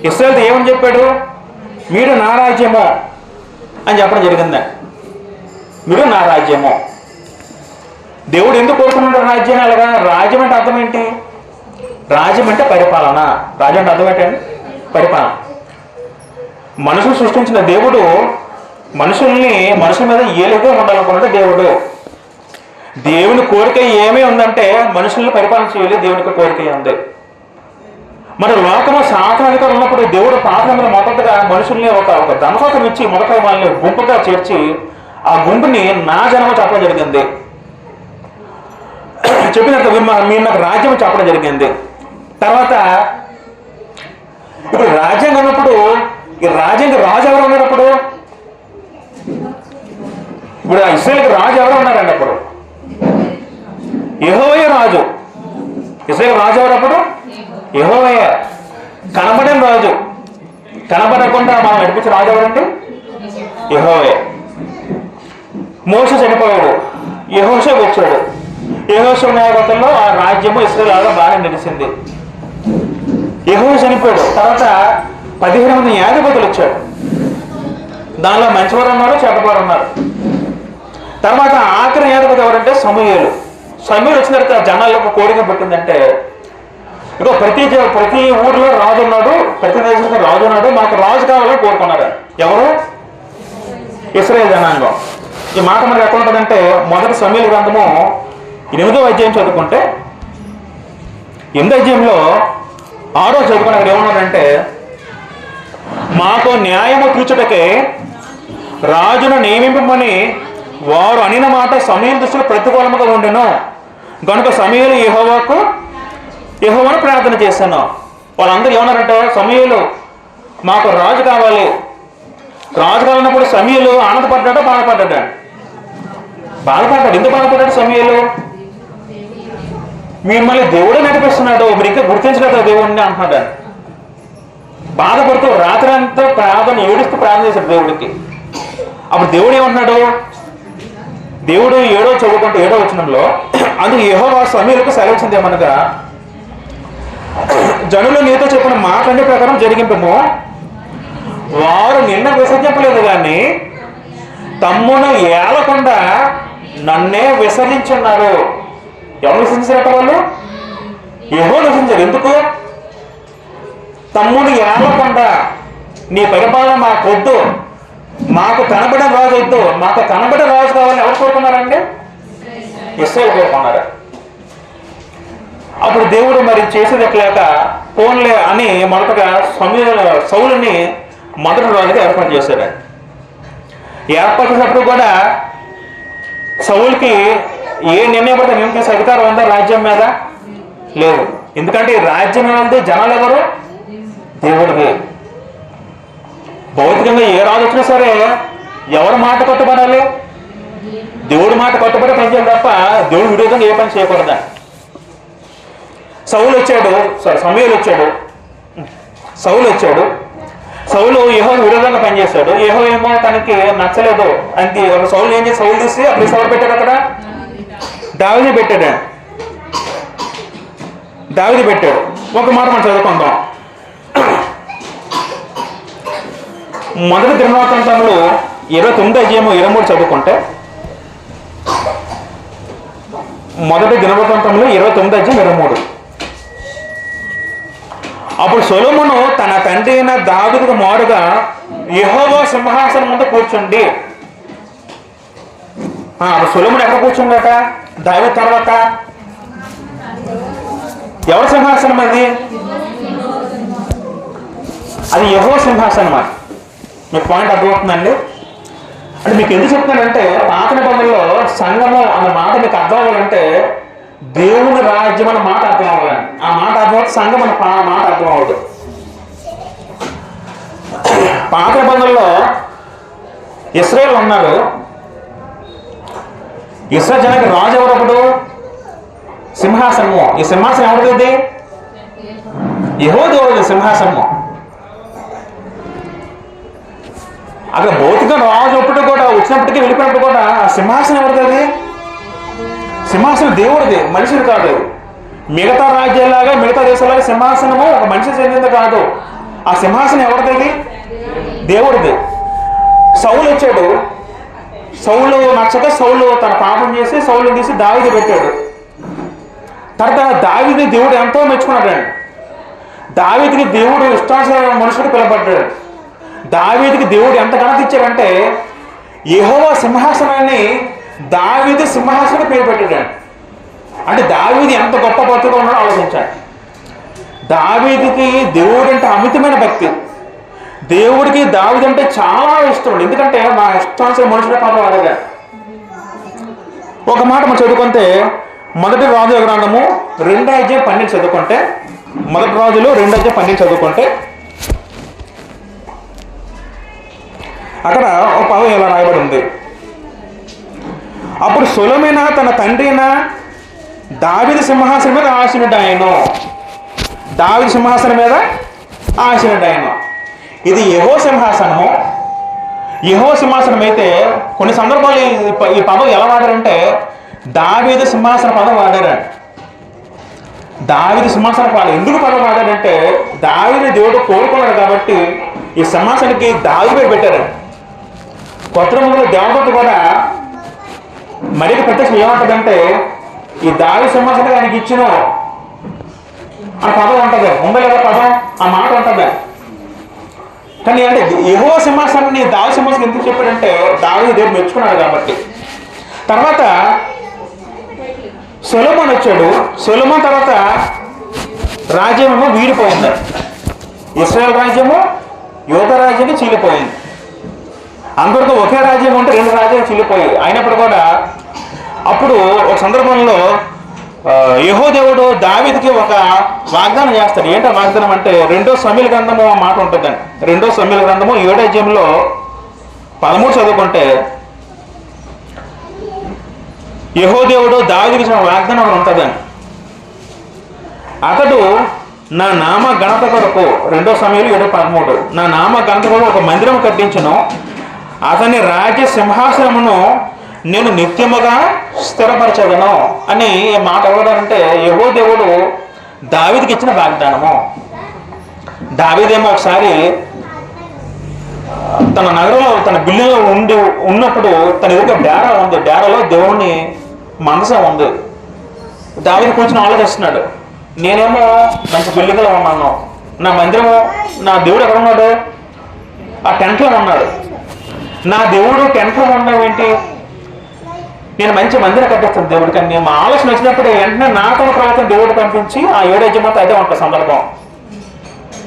ఇశ్రాయేలుతో ఏమని చెప్పాడు? మీరు నా రాజ్యము అని చెప్పడం జరిగింది. మీరు నా రాజ్యము. దేవుడు ఎందుకు కోరుకున్నాడు రాజ్యాన్ని? అలాగా రాజ్యం అంటే అర్థం ఏంటి? రాజ్యం అంటే పరిపాలన. రాజ్యం అంటే అర్థం ఏంటండి? పరిపాలన. మనుషులు సృష్టించిన దేవుడు మనుషుల మీద ఏలుగా ఉండాలనుకున్నాడు దేవుడు. దేవుని కోరిక ఏమీ ఉందంటే మనుషుల్ని పరిపాలన చేయాలి. దేవునికి కోరిక ఉంది. మరి లోకము సాతానికలు ఉన్నప్పుడు దేవుడు పాపంలో మొదటగా మనుషుల్ని ఒక ధనశాస్త్రం ఇచ్చి మొదట వాళ్ళని గుంపుగా చేర్చి ఆ గుంపుని నా జనము చెప్పడం జరిగింది. చెప్పినట్టు మీరు నాకు రాజ్యం చెప్పడం జరిగింది. తర్వాత ఇప్పుడు రాజ్యం ఉన్నప్పుడు ఈ రాజ్యానికి రాజు ఎవరు ఉన్నప్పుడు? ఇప్పుడు ఇశ్రాయేలుకి రాజు ఎవరు ఉన్నారండి? అప్పుడు యెహోవా రాజు. ఇశ్రాయేలు రాజు ఎవరు అప్పుడు? యెహోవా. కనబడని రాజు, కనబడకుండా మనం నడిపించే రాజు ఎవరంటే యెహోవా. మోషే చనిపోయాడు, యెహోషువ వచ్చాడు. యెహోషువ నాయకత్వంలో ఆ రాజ్యము ఇశ్రాయేలు బాగా నిలిచింది. యెహోవా చనిపోయాడు. తర్వాత 15 మంది న్యాయాధిపతులు వచ్చాడు. దానిలో మంచివారు ఉన్నారు, చెడ్డవారు ఉన్నారు. తర్వాత ఆఖరి న్యాయాధిపతి ఎవరంటే సమూయేలు. సమూయేలు వచ్చిన తర్వాత జనాలకు కోరిక పెట్టిందంటే, ఇక ప్రతి ఊర్లో రాజు ఉన్నాడు, ప్రతి దేశంలో రాజు ఉన్నాడు, మాకు రాజు కావాలని కోరుకున్నారు. ఎవరు? ఇశ్రాయేలు జనాంగం. ఈ మాట మనకి ఎక్కడ ఉంటుందంటే, మొదటి సమూయేలు గ్రంథము 8వ అధ్యాయం చదువుకుంటే, 8వ అధ్యాయంలో 6వ చదువుకుని అక్కడ ఏమన్నాడంటే, మాకు న్యాయము తీర్చుటకే రాజును నియమింపమని వారు అనిన మాట సమూయేలు దృష్టిలో ప్రతికూలముగా ఉండెను. కనుక సమూయేలు యెహోవాను ప్రార్థన చేశాను. వాళ్ళందరూ ఏమన్నారంటే, సమూయేలు మాకు రాజు కావాలి. రాజు కావాలన్నప్పుడు సమూయేలు ఆనందపడ్డాడు, బాధపడ్డాడు? బాధపడ్డాడు. ఎందుకు బాధపడ్డాడు సమూయేలు? మిమ్మల్ని దేవుడే నడిపిస్తున్నాడు, మీరు ఇంకా గుర్తించలేదు దేవుడిని అంటున్నాడు. బాధపడుతూ రాత్రి అంతా ప్రార్థన ఏడుస్తూ ప్రార్థన చేశాడు దేవుడికి. అప్పుడు దేవుడు ఏమంటున్నాడు? దేవుడు 7వ వచనంలో, అందుకు యెహోవా సమూయేలుకు సెలవిచ్చింది ఏమనగా, జనులు నీతో చెప్పిన మాటలన్నీ ప్రకారం జరిగింపము. వారు నిన్న విసర్జింపలేదు కానీ తమ్మును ఏలకుండా నన్నే విసర్జించున్నారు. ఎవరు విసర్జించారట? వాళ్ళు యెహోవాను విసర్జించారు. ఎందుకు? తమ్ముడు ఏలకుండా నీ పరిపాలన మాకొద్దు, మాకు కనబడే రాజు వద్దు, మాకు కనబడే రాజు కావాలని ఎవరు కోరుకున్నారండి? ఇశ్రాయేలు కోరుకున్నారు. అప్పుడు దేవుడు మరి చేసేది ఎట్లేక పోన్లే అని మొదటగా సౌలుని మొదటి రాజుగా ఏర్పాటు చేశాడు. ఏర్పాటు చేసినప్పుడు కూడా సౌలుకి ఏ నిర్ణయం పడితే నేను తీసే అధికారం ఉందా రాజ్యం మీద? లేదు. ఎందుకంటే ఈ రాజ్యం అనేది జనాలు ఎవరు? దేవుడికి. భౌతికంగా ఏ రాజు వచ్చినా సరే ఎవరి మాట కట్టుబడాలి? దేవుడి మాట కట్టుబడి పనిచేయాలి తప్ప దేవుడి విరోధంగా ఏ పని చేయకూడదా? సమూయేలు వచ్చాడు. సౌలు యెహోవాకు విరోధంగా పనిచేశాడు. యెహోవా ఏమో తనకి నచ్చలేదు. అంటే సౌలు ఏం చేసి సౌలు తీసి అప్పుడు ఎవరు పెట్టాడు? అక్కడ దావీదు పెట్టాడు. ఒక మాట మనం చదువుకుందాం. మొదటి దినవృత్తాంతములు 29వ అధ్యాయము 23 చదువుకుంటే, మొదటి దినవృత్తాంతములు 29వ అధ్యాయం 23. అప్పుడు సొలొమోను తన తండ్రి అయిన దావీదుకు మారుగా యెహోవా సింహాసనం ముందు కూర్చుండి. సొలొమోను ఎక్కడ కూర్చుండట? దావీదు తర్వాత ఎవరి సింహాసనం అది? అది యెహోవా సింహాసనం. మీకు పాయింట్ అర్థమవుతుందండి? అంటే మీకు ఎందుకు చెప్తున్నానంటే, పాత నిబంధనలో సంఘము అన్న మాట మీకు అర్థం అవ్వాలంటే దేవుని రాజ్యం అన్న మాట అర్థం అవ్వాలి. ఆ మాట అర్థమవుతుంది, సంఘం అన్న మాట అర్థం అవ్వదు. పాత నిబంధనలో ఇశ్రాయేలు ఉన్నారు. ఇశ్రాయేలు జనానికి రాజు ఎవరప్పుడు? సింహాసనము. ఈ సింహాసనం ఎవరిది? యెహోవా దేవుడిది సింహాసనము. అక్కడ భౌతిక రాజు అప్పుడు కూడా వచ్చినప్పటికీ వెళ్ళిపోయినప్పుడు కూడా ఆ సింహాసనం ఎవరిది? సింహాసనం దేవుడిది, మనిషిది కాదు. మిగతా రాజ్యాలాగా మిగతా దేశాలాగా సింహాసనము ఒక మనిషి చెందింది కాదు. ఆ సింహాసనం ఎవరిది? దేవుడిది. సౌలు వచ్చాడు. సౌలు నచ్చక సౌలు తన పాపం చేసి సౌలు తీసి దావీదు పెట్టాడు. తర్వాత దావీదుని దేవుడు ఎంతో మెచ్చుకున్నాడు. దావీదుకి దేవుడు ఇష్టానుసార మనుషుడు పిలబడ్డాడు. దావీదుకి దేవుడు ఎంత ఘనత ఇచ్చాడంటే యెహోవా సింహాసనాన్ని దావీదు సింహాసనం పేరు పెట్టాడు. అంటే దావీదు ఎంత గొప్ప భక్తిగా ఉన్నాడో ఆలోచించాడు. దావీదుకి దేవుడు అంటే అమితమైన భక్తి. దేవుడికి దావీదు అంటే చాలా ఇష్టం. ఎందుకంటే మా ఇష్టానుసార మనుషుల పాపం అడగా. ఒక మాట మనం చదువుకుంటే మొదటి రాజుల గ్రంథము 2:12 చదువుకుంటే, మొదటి రాజులు 2:12 చదువుకుంటే అక్కడ ఒక పదం ఇలా రాయబడి ఉంది. అప్పుడు సొలొమోను తన తండ్రి అయిన దావీదు సింహాసనం మీద ఆసీనుడాయెను. దావీదు సింహాసనం మీద ఆసీనుడాయెను. ఇది యెహోవా సింహాసనము. యెహోవా సింహాసనం అయితే కొన్ని సందర్భాలు ఈ పదం ఎలా వాడారంటే దావీదు సింహాసన పదం వాడారు. దావీదు సింహాసన పదం ఎందుకు పదం వాడారంటే దావీదు దేవుడు కోరుకున్నాడు కాబట్టి ఈ సింహాసనానికి దావీదు పేరు పెట్టారు. కొత్త నిబంధనలో దేవదూత కూడా మరిక ప్రత్యక్షం ఏమంటుందంటే ఈ దావీదు సింహాసనం ఆయనకి ఇచ్చిన ఆ పదం ఉంటుంది. ఉందా లేదా పదం? ఆ మాట ఉంటుంది. కానీ అంటే యెహోవా సింహాసనాన్ని దావీదు సింహాసనం ఎందుకు చెప్పాడంటే దావీదు దేవుడు మెచ్చుకున్నాడు కాబట్టి. తర్వాత సొలొమోను వచ్చాడు. సొలొమోను తర్వాత రాజ్యమేమో వీడిపోయింది. ఇశ్రాయేల్ రాజ్యము యూదా రాజ్యాన్ని చీలిపోయింది. అందరితో ఒకే రాజ్యం ఉంటే 2 రాజ్యాలు చీలిపోయాయి. అయినప్పుడు కూడా అప్పుడు ఒక సందర్భంలో యెహోవా దేవుడు దావీదుకి ఒక వాగ్దానం చేస్తాడు. ఏంటో వాగ్దానం అంటే 2 సమూయేలు గ్రంథము మాట ఉంటుందండి. 2 సమూయేలు గ్రంథము 7వ అధ్యాయంలో 13 చదువుకుంటే యెహోవా దేవుడు దావీదుకి ఇచ్చిన వాగ్దానం ఉంటుందండి. అతడు నా నామ ఘనత కొరకు 2 సమూయేలు 7:13 నా నామ ఘనత కొరకు ఒక మందిరం కట్టించును, అతని రాజ్య సింహాసనమును నేను నిత్యముగా స్థిరపరచగను అని మాట ఎవరంటే యెహోవా దేవుడు దావీదుకి ఇచ్చిన వాగ్దానము. దావీదేమో ఒకసారి తన నగరంలో తన బిల్లులో ఉన్నప్పుడు తన ఎదురుగా డేరా ఉంది. డేరాలో దేవుని మనసం ఉంది. దావీదు కూర్చొని ఆలోచిస్తున్నాడు. నేనేమో మంచి బిల్డింగ్లో ఉన్నాను, నా మందిరము నా దేవుడు ఎక్కడ ఉన్నాడు? ఆ టెంట్లో ఉన్నాడు. నా దేవుడు టెంట్లో ఉండడం ఏంటి? నేను మంచి మందిరం కట్టిస్తాను దేవుడికి అని మా ఆలోచన వచ్చినప్పుడు వెంటనే నాతో ప్రవర్తన దేవుడు పంపించి ఆ 7 అధ్యాయంతో అదే ఉంటుంది సందర్భం.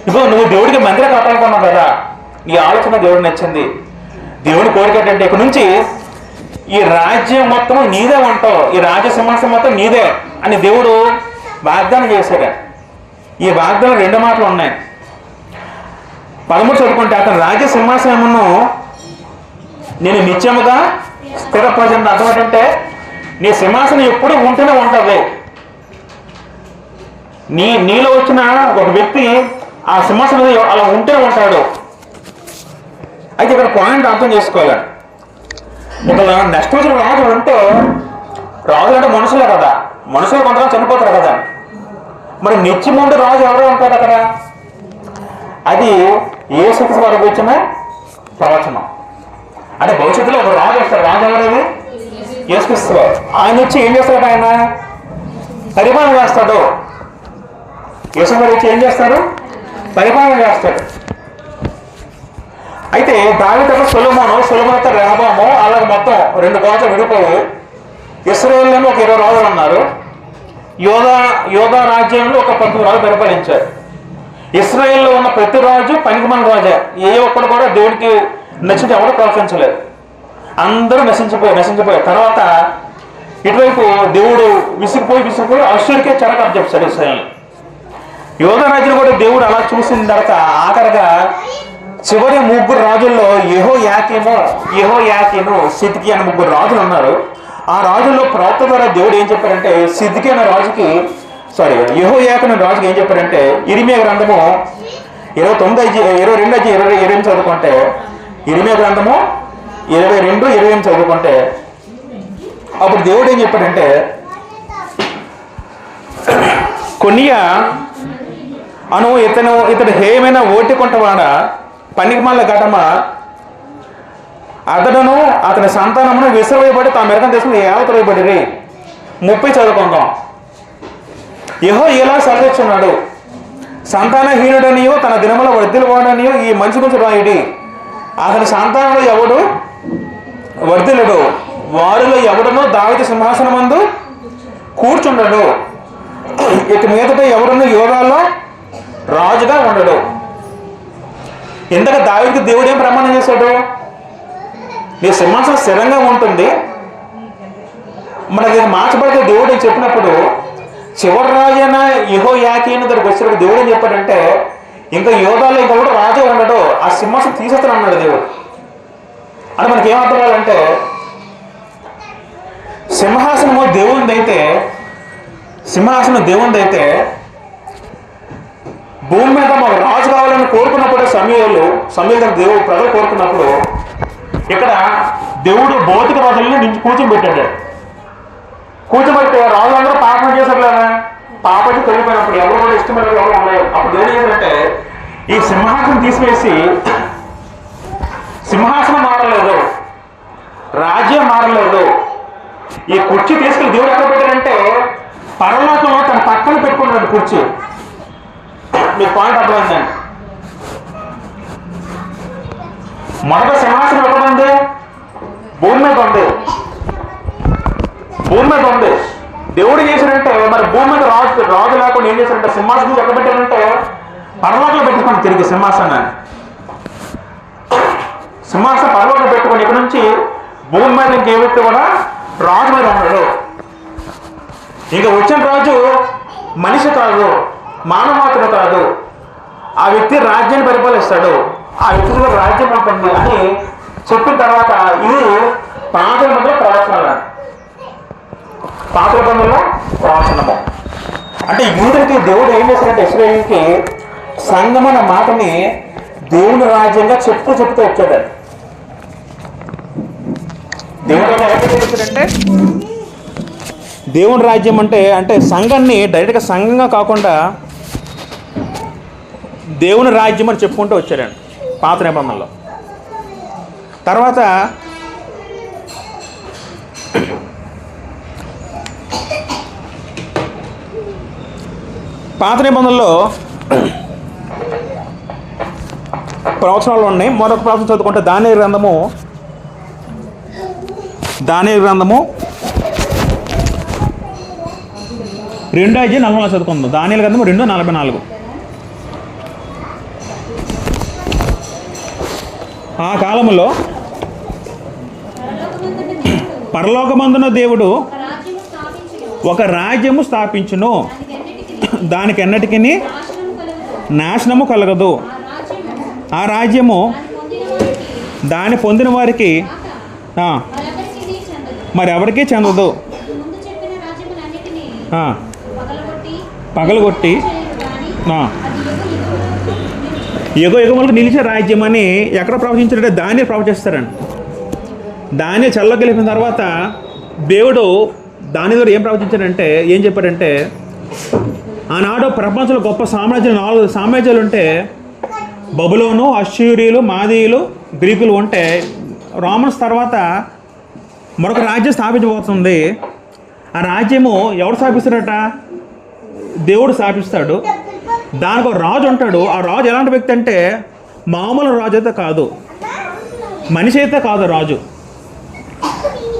ఇప్పుడు నువ్వు దేవుడికి మందిరం కట్టాలనుకున్నావు కదా, ఈ ఆలోచన దేవుడు నచ్చింది. దేవుడి కోరిక ఏంటంటే ఇక నుంచి ఈ రాజ్యం మొత్తం నీదే ఉంటావు, ఈ రాజ్య సింహాసనం మొత్తం నీదే అని దేవుడు వాగ్దానం చేశాడు. ఈ వాగ్దానం 2 మాటలు ఉన్నాయి. 13 చదువుకుంటే అతను రాజ్య సింహాసనమును నేను నిత్యముగా స్థిరపరచని అర్థం ఏంటంటే నీ సింహాసనం ఎప్పుడు ఉంటూనే ఉంటుంది. నీలో వచ్చిన ఒక వ్యక్తి ఆ సింహాసనం అలా ఉంటూనే ఉంటాడు. అయితే ఇక్కడ పాయింట్ అర్థం చేసుకోవాలి. ఒక నెక్స్ట్ వచ్చిన రాజు అంటే రాజు అంటే మనుషులే కదా, మనుషులు కొంతమంది చనిపోతారు కదా. మరి నిత్యముందు రాజు ఎవరో ఉంటాడు అక్కడ? అది యేసుక్రీస్తు వారికి వచ్చిన ప్రవచనం. అంటే భవిష్యత్తులో ఒక రాజు వస్తాడు. రాజు ఎవరది? యేసుక్రీస్తు వారు. ఆయన వచ్చి ఏం చేస్తాడు? ఆయన పరిపాలన చేస్తాడు. యేసు వారు వచ్చి ఏం చేస్తాడు? పరిపాలన చేస్తాడు. అయితే దావీదు సొలొమోను రెహబాము అలాగ మొత్తం 2 గోత్రాలు విడిపోయి ఇశ్రాయేలులో ఒక 20 రాజులు ఉన్నారు. యోధా రాజ్యంలో ఒక 19 రాజులు పరిపాలించారు. ఇశ్రాయేల్లో ఉన్న ప్రతి రాజు పనికిమాలిన రాజే. ఏ ఒక్కడు కూడా దేవుడికి నచ్చింది ఎవరు ప్రవర్తించలేదు. అందరూ నశించిపోయారు. తర్వాత ఇటువైపు దేవుడు విసిగిపోయి అశ్షూరుకే చెరకు అప్పచెప్పాడు ఇశ్రాయేలు. యోధా రాజులు కూడా దేవుడు అలా చూసిన తర్వాత ఆఖరిగా చివరి 3 రాజుల్లో యెహోయాకీను సిద్కి అనే 3 రాజులు ఉన్నారు. ఆ రాజుల్లో ప్రవక్త ద్వారా దేవుడు ఏం చెప్పారంటే సిద్కి అనే రాజుకి యెహోయాకీను రాజుకి ఏం చెప్పారంటే ఇర్మియా గ్రంథము 22 చదువుకుంటే ఇర్మియా గ్రంథము 22 చదువుకుంటే అప్పుడు దేవుడు ఏం చెప్పాడంటే కొనియా అను ఇతడు హేమైన ఓటికొంటవాడ పనికిమాల ఘటమ అతడును అతని సంతానమును విసిరవేయబడి తాము మెరకం తీసుకుని యావతవేయబడి 30 చదువుకుందాం. యెహోవా సెలవిచ్చున్నాడు, సంతానహీనుడనియో తన దినముల వర్ధిల్లువాడనియో ఈ మనిషి గురించి రాయుడి. అతని సంతానంలో ఎవడు వర్ధిల్లుడు, వారిలో ఎవడనో దావీదు సింహాసనమందు కూర్చుండడు. ఇక మీదట ఎవడను యోధాలో రాజుగా ఉండడు. ఇంతగా దావీదుకి దేవుడు ఏం ప్రమాణం చేశాడు? నీ సింహాసనం స్థిరంగా ఉంటుంది. మనకి మార్చబడితే దేవుడు చెప్పినప్పుడు చివరి రాజైన యెహోయాకీను దగ్గరికి వచ్చినప్పుడు దేవుడు ఏం చెప్పాడంటే ఇంకా యోధాలో ఇంకా కూడా రాజే ఉండడు, ఆ సింహాసనం తీసేస్తాను అన్నాడు దేవుడు. అంటే మనకి ఏమర్థం కావాలంటే సింహాసనం దేవునిదైతే భూమి మీద మాకు రాజు కావాలని కోరుకున్నప్పుడు సమయంలో దేవుడు ప్రజలు కోరుకున్నప్పుడు ఇక్కడ దేవుడు భౌతిక రాజులని నుంచి కూర్చోబెట్టాడు. కూర్చోబెడితే రాజులందరూ పాపం చేశారు లేదా, పాపం తొలిపోయినప్పుడు ఎవరు కూడా ఇష్టమైన ఎవరు ఉండలేదు. అప్పుడు దేవుడు ఏంటంటే ఈ సింహాసనం తీసివేసి సింహాసనం మారలేదు, రాజ్యం మారలేదు, ఈ కుర్చీ తీసుకెళ్ళి దేవుడు ఎక్కడ పెట్టాడంటే పరలోకంలో తన పక్కన పెట్టుకున్నాడు కుర్చీ. మీకు పాయింట్ అర్థమైందండి. మొదట సింహాసనం ఎక్కడ ఉంది? భూమి మీద ఉంది. దేవుడు చేశాడంటే మరి భూమి మీద రాజు లేకుండా ఏం చేశాడంటే సింహాసనం ఎక్కడ పెట్టాడంటే పరలోకంలో పెట్టుకోండి. తిరిగి సింహాసనాన్ని పరలోకంలో పెట్టుకోండి. ఇక్కడ నుంచి భూమి మీద ఇంకే వ్యక్తి కూడా రాజు మీద ఉన్నాడు. ఇక వచ్చిన రాజు మనిషి కాదు, మానవాతుడు కాదు. ఆ వ్యక్తి రాజ్యాన్ని పరిపాలిస్తాడు, ఆ వ్యక్తి రాజ్యం ఉంటుంది అని చెప్పిన తర్వాత ఇది పాత నిబంధనలో ప్రవచనము. అంటే యూదులకి దేవుడు ఏం చేశాడంటే ఇశ్రాయేలుకి సంఘం అన్న మాటని దేవుని రాజ్యంగా చెప్తూ వచ్చాడు. దేవుని రాజ్యం అంటే సంఘాన్ని డైరెక్ట్గా సంఘంగా కాకుండా దేవుని రాజ్యం అని చెప్పుకుంటూ వచ్చాడండి పాత నిబంధనలో. తర్వాత పాత నిబంధనలో ప్రవచనాలు ఉన్నాయి. మరొక ప్రవచనం చదువుకుంటే దానియేలు గ్రంథము 2:44 చదువుకుందాం. దానియేలు గ్రంథము 2:44. ఆ కాలములో పరలోకమందున దేవుడు ఒక రాజ్యము స్థాపించును, దానికెన్నటికి నాశనము కలగదు. ఆ రాజ్యము దాన్ని పొందిన వారికి మరి ఎవరికీ చెందదు. పగలగొట్టి యుగములకు నిలిచే రాజ్యం అని ఎక్కడ ప్రవచించారంటే దాన్ని ప్రవచిస్తారండి. దాన్ని చల్లకి వెళ్ళిన తర్వాత దేవుడు దాని ద్వారా ఏం ప్రవచించాడంటే ఏం చెప్పాడంటే ఆనాడు ప్రపంచంలో గొప్ప సామ్రాజ్యాలు 4 సామ్రాజ్యాలు ఉంటే బబులోను, అష్షూరీయులు, మాదీయులు, గ్రీకులు ఉంటే రోమన్స్ తర్వాత మరొక రాజ్యం స్థాపించబోతుంది. ఆ రాజ్యము ఎవరు స్థాపిస్తాడట? దేవుడు స్థాపిస్తాడు. దానికి ఒక రాజు ఉంటాడు. ఆ రాజు ఎలాంటి వ్యక్తి అంటే మామూలు రాజు అయితే కాదు, మనిషి అయితే కాదు రాజు.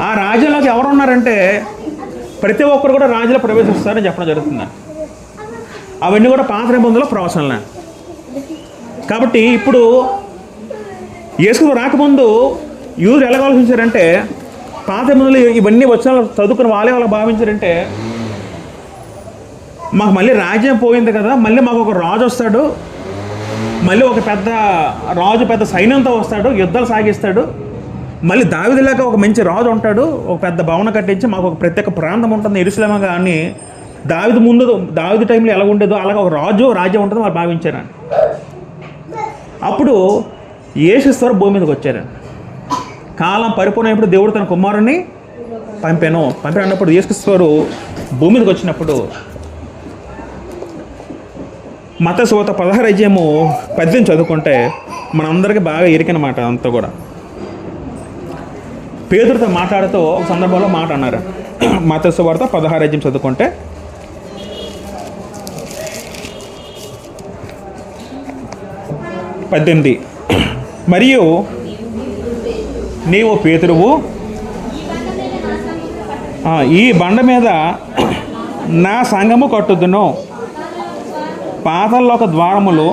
ఆ రాజ్యంలోకి ఎవరు ఉన్నారంటే ప్రతి ఒక్కరు కూడా రాజులో ప్రవేశిస్తారని చెప్పడం జరుగుతుంది. అవన్నీ కూడా పాత నిబంధనలో ప్రవచనాలే. కాబట్టి ఇప్పుడు యేసు రాకముందు యూదులు ఎలా ఆలోచించారంటే, పాత నిబంధనలు ఇవన్నీ వచ్చిన చదువుకుని వాళ్ళే భావించారంటే, మాకు మళ్ళీ రాజ్యం పోయింది కదా, మళ్ళీ మాకు ఒక రాజు వస్తాడు, మళ్ళీ ఒక పెద్ద రాజు పెద్ద సైన్యంతో వస్తాడు, యుద్ధాలు సాగిస్తాడు, మళ్ళీ దావీదులాగా ఒక మంచి రాజు ఉంటాడు, ఒక పెద్ద భవనం కట్టించి మాకు ఒక ప్రత్యేక ప్రాంతం ఉంటుంది యెరూషలేము అని. దావీదు టైంలో ఎలా ఉండేదో అలాగే ఒక రాజ్యం ఉంటుందో వాళ్ళు భావించారు. అప్పుడు యేసుక్రీస్తు భూమి మీదకి వచ్చారు. కాలం పరిపూర్ణమైనప్పుడు దేవుడు తన కుమారుని పంపానప్పుడు యేసుక్రీస్తు భూమి మీదకి వచ్చినప్పుడు మత్తయి సువార్త 16:18 చదువుకుంటే మనందరికీ బాగా ఎరికినమాట. అంతా కూడా పేతురుతో మాట్లాడుతూ ఒక సందర్భంలో మాట అన్నారు. మత్తయి సువార్త 16 చదువుకుంటే 18, మరియు నీవు పేతురువు, ఈ బండ మీద నా సంఘము కట్టుదును, పాతాళలోక ద్వారములు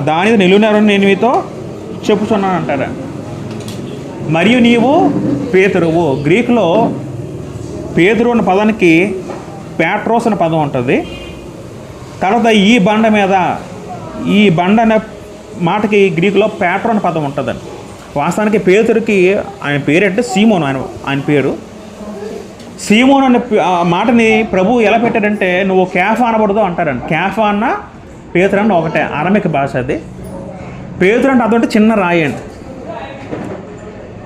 దాని నిలువునని నేను మీతో చెప్పుచున్నాను అంటారా. మరియు నీవు పేతురువు, గ్రీకులో పేతురు అన్న పదానికి ప్యాట్రోస్ అనే పదం ఉంటుంది. తర్వాత ఈ బండ అనే మాటకి గ్రీకులో ప్యాట్రో అనే పదం ఉంటుందండి. వాస్తవానికి పేతురుకి ఆయన పేరు అంటే సీమోను, ఆయన పేరు సీమోను అనే మాటని ప్రభు ఎలా పెట్టారంటే, నువ్వు క్యాఫా అనబడదు అంటారండి. క్యాఫా అన్న పేతురు అన్న ఒకటే, అరమిక భాష అది. పేతురు అంటే అదంటే చిన్న రాయి అండి.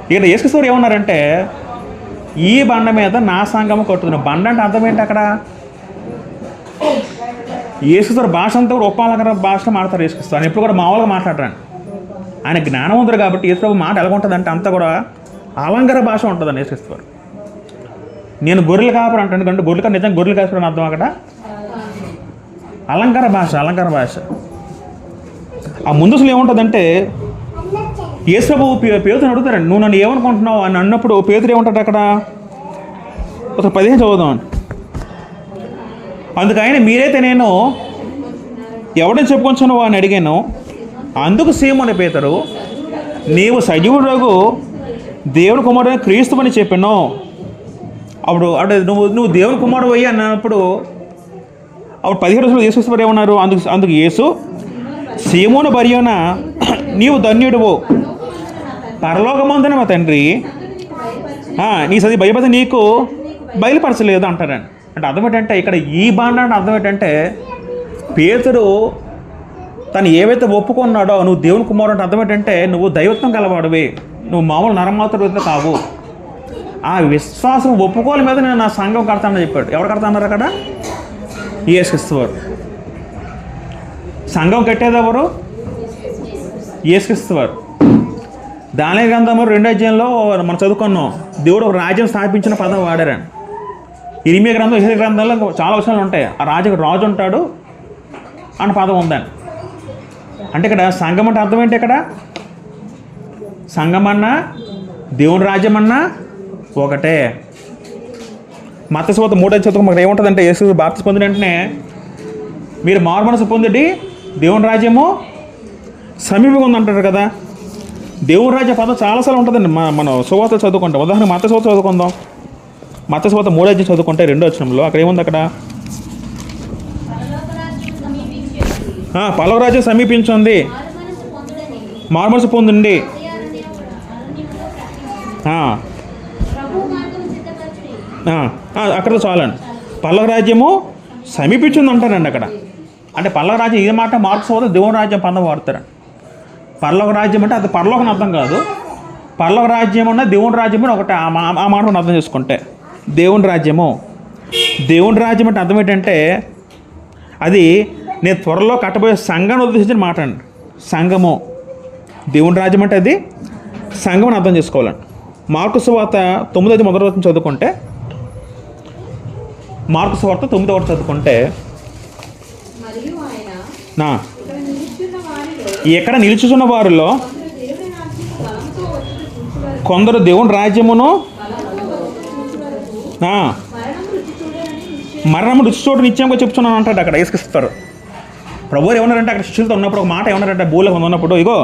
ఇక్కడ యేసుక్రీస్తు ఏమన్నారంటే, ఈ బండ మీద నా సంఘము కట్టుదును. బండ అంటే అర్థం ఏంటి అక్కడ? యేసుక్రీస్తు భాష అంతా కూడా ఉపమాలకర భాషలో మాట్లాడతారు యేసుక్రీస్తు. ఆయన ఎప్పుడు కూడా మామూలుగా మాట్లాడరండి. ఆయన జ్ఞానవంతుడు కాబట్టి యేసుప్రభు మాట ఎలాగుంటుందంటే అంతా కూడా అలంకార భాష ఉంటుందండి యేసుక్రీస్తు. నేను గొర్రెలు కాపరి అంటాను, ఎందుకంటే నిజంగా గొర్రెలు కాపరి అర్థం అక్కడ అలంకార భాష. ఆ ముందుసులు ఏముంటుందంటే, యేసుప్రభు పేతురుని అడుగుతారండి, నువ్వు నన్ను ఏమనుకుంటున్నావు అని అన్నప్పుడు పేతురు ఏముంటాడు అక్కడ? ఒక 15 చదువుదాం. అందుకైనా మీరైతే నేను ఎవడని చెప్పుకొచ్చాను అని అడిగాను. అందుకు సీమోను పేతురు, నీవు సజీవుడు దేవుని కుమారుడు క్రీస్తు అని చెప్పాను. అప్పుడు అంటే నువ్వు దేవుని కుమారుడు అయ్యి అన్నప్పుడు అప్పుడు 17 రోజులు యేసుక్రీస్తు ఏమన్నారు? అందుకు యేసు, సీమోను బర్యోన నీవు ధన్యుడువు, పరలోకమందున మా తండ్రి నీ సది భయపడి నీకు బయలుపరచలేదు అంటారండి. అంటే అర్థం ఏంటంటే, ఇక్కడ ఈ బాండ అంటే అర్థం ఏంటంటే, పేతురు తను ఏవైతే ఒప్పుకున్నాడో నువ్వు దేవుని కుమారుడు అంటే అర్థం ఏంటంటే, నువ్వు దైవత్వం గలవాడివి, నువ్వు మామూలు నరమాతృ కావు. ఆ విశ్వాసం ఒప్పుకోల మీద నేను నా సంఘం కడతానని చెప్పాడు. ఎవరు కడతాన్నారు అక్కడ? యేసుక్రీస్తు. సంఘం కట్టేది ఎవరు? యేసుక్రీస్తు. దానియ గ్రంథము 2వ అధ్యాయంలో మనం చదువుకున్నాం, దేవుడు ఒక రాజ్యం స్థాపించిన పదం వాడారని. ఇర్మియా గ్రంథం, యెషయా గ్రంథంలో చాలా విషయాలు ఉంటాయి. ఆ రాజు ఉంటాడు అన్న పదం ఉందని. అంటే ఇక్కడ సంఘం అంటే అర్థం ఏంటి? ఇక్కడ సంఘం అన్నా దేవుని రాజ్యం అన్నా ఒకటే. మత్తయి సువార్త 3వ చదువు మాకు ఏముంటుందంటే, యేసు బాప్తిసం పొందిన వెంటనే మీరు మారుమనసు పొందుడి, దేవుని రాజ్యము సమీపంగా ఉందంటారు కదా. దేవుని రాజ్య పదం చాలాసార్లు ఉంటుందండి. మనం సువార్త చదువుకుంటాం. ఉదాహరణ మత్తయి సువార్త చదువుకుందాం. మత్తయి సువార్త 3వ అధ్యాయం చదువుకుంటే 2వ వచనంలో అక్కడ ఏముంది? అక్కడ పరలోక రాజ్యం సమీపించింది, మారుమనసు పొందండి. అక్కడ చాలండి. పరలోక రాజ్యము సమీపించింది అంటారండి అక్కడ. అంటే పరలోక రాజ్యం ఇది మాట మార్క్స్ అవుతుంది, దేవుని రాజ్యం పదం వాడతారండి. పరలోక రాజ్యం అంటే అది పరలోకం అర్థం కాదు. పరలోక రాజ్యం అన్న దేవుని రాజ్యం అని ఒకటే. ఆ మాట అర్థం చేసుకుంటే దేవుని రాజ్యం అంటే అర్థం ఏంటంటే, అది నేను త్వరలో కట్టబోయే సంఘాన్ని ఉద్దేశించిన మాట అండి. సంఘము దేవుని రాజ్యం అంటే అది సంఘం అని అర్థం చేసుకోవాలండి. మార్కు సువార్త 9:1 చదువుకుంటే, మార్కు సువార్త 9 చదువుకుంటే, ఎక్కడ నిలుచుచున్న వారిలో కొందరు దేవుని రాజ్యమును మరణము రుచి చోటు నిత్యంగా చెప్తున్నాను అంటాడు అక్కడ యేసుక్రీస్తు. ప్రభువు ఏమన్నారంటే అక్కడ శిష్యులతో ఉన్నప్పుడు ఒక మాట ఏమన్నారంటే భూలోకం ఉన్నప్పుడు, ఇగో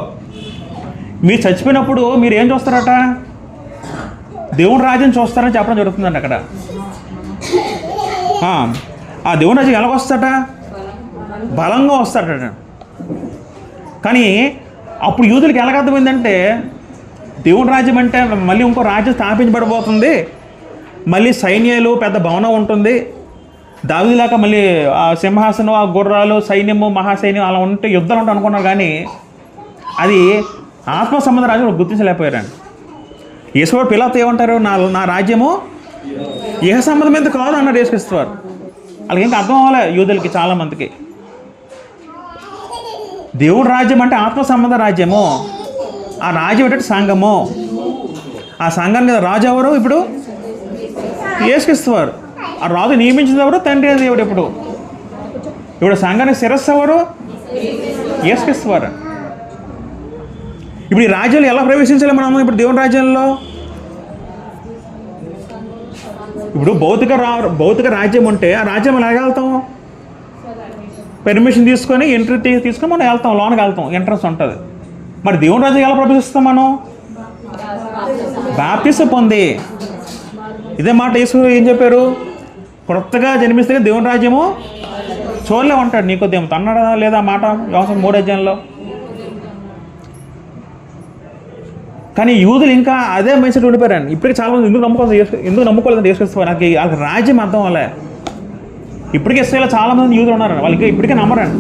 మీరు చచ్చిపోయినప్పుడు మీరు ఏం చూస్తారట, దేవుని రాజ్యం చూస్తారని చెప్పడం జరుగుతుందండి అక్కడ. ఆ దేవుని రాజ్యం ఎలాగొస్తాట, బలంగా వస్తాడట. కానీ అప్పుడు యూదులకు ఎలాగ అర్థమైందంటే దేవుని రాజ్యం అంటే మళ్ళీ ఇంకో రాజ్యం స్థాపించబడబోతుంది, మళ్ళీ సైన్యాలు పెద్ద భవనం ఉంటుంది, దావీదులాగా మళ్ళీ ఆ సింహాసనం, ఆ గుర్రాలు, సైన్యము, మహాసైన్యం అలా ఉంటే యుద్ధాలు ఉంటాయి అనుకున్నారు. కానీ అది ఆత్మ సంబంధ రాజ్యం గుర్తించలేకపోయారండి. యేసువారు పిలాతు ఏమంటారు, నా రాజ్యము ఇహ సంబంధం మీద కాదు అన్నారు యేసుక్రీస్తు వారు. వాళ్ళకి ఇంకా అర్థం అవ్వాలి యూదులకి చాలామందికి. దేవుడి రాజ్యం అంటే ఆత్మ సంబంధ రాజ్యము. ఆ రాజ్యం ఏంటంటే సంఘము. ఆ సంఘం మీద రాజు ఎవరు? ఇప్పుడు యేసుక్రీస్తు వారు. ఆ రాజు నియమించింది ఎవరు? తండ్రి దేవుడు. ఇప్పుడు సంఘానికి శిరస్సు ఎవరు? యేసుక్రీస్తు వారు. ఇప్పుడు ఈ రాజ్యంలో ఎలా ప్రవేశించాలి మనం? ఇప్పుడు దేవుని రాజ్యంలో ఇప్పుడు భౌతిక రాజ్యం ఉంటే ఆ రాజ్యం ఎలా వెళ్తాం? పర్మిషన్ తీసుకొని ఎంట్రీ తీసుకొని మనం వెళ్తాం, లోనికి వెళ్తాం, ఎంట్రన్స్ ఉంటుంది. మరి దేవుని రాజ్యం ఎలా ప్రవేశిస్తాం మనం? బాప్తిసం పొంది. ఇదే మాట యేసు ఏం చెప్పారు, కొత్తగా జన్మిస్తే దేవుని రాజ్యము చూడలే ఉంటాడు. నికోదేము అన్నాడా లేదా మాట యోహాను 3వ అధ్యాయంలో? కానీ యూదులు ఇంకా అదే మైండ్ సెట్ ఉండిపోయారండి. ఇప్పటికీ చాలామంది ఎందుకు నమ్ముకోలేదంటే యేసుక్రీస్తు నాకు వాళ్ళకి రాజ్యం అర్థం అవ్వలే. ఇప్పటికే ఇస్రాయేల్లో చాలామంది యూదులు ఉన్నారండి, వాళ్ళకి ఇప్పటికే నమ్మరండి.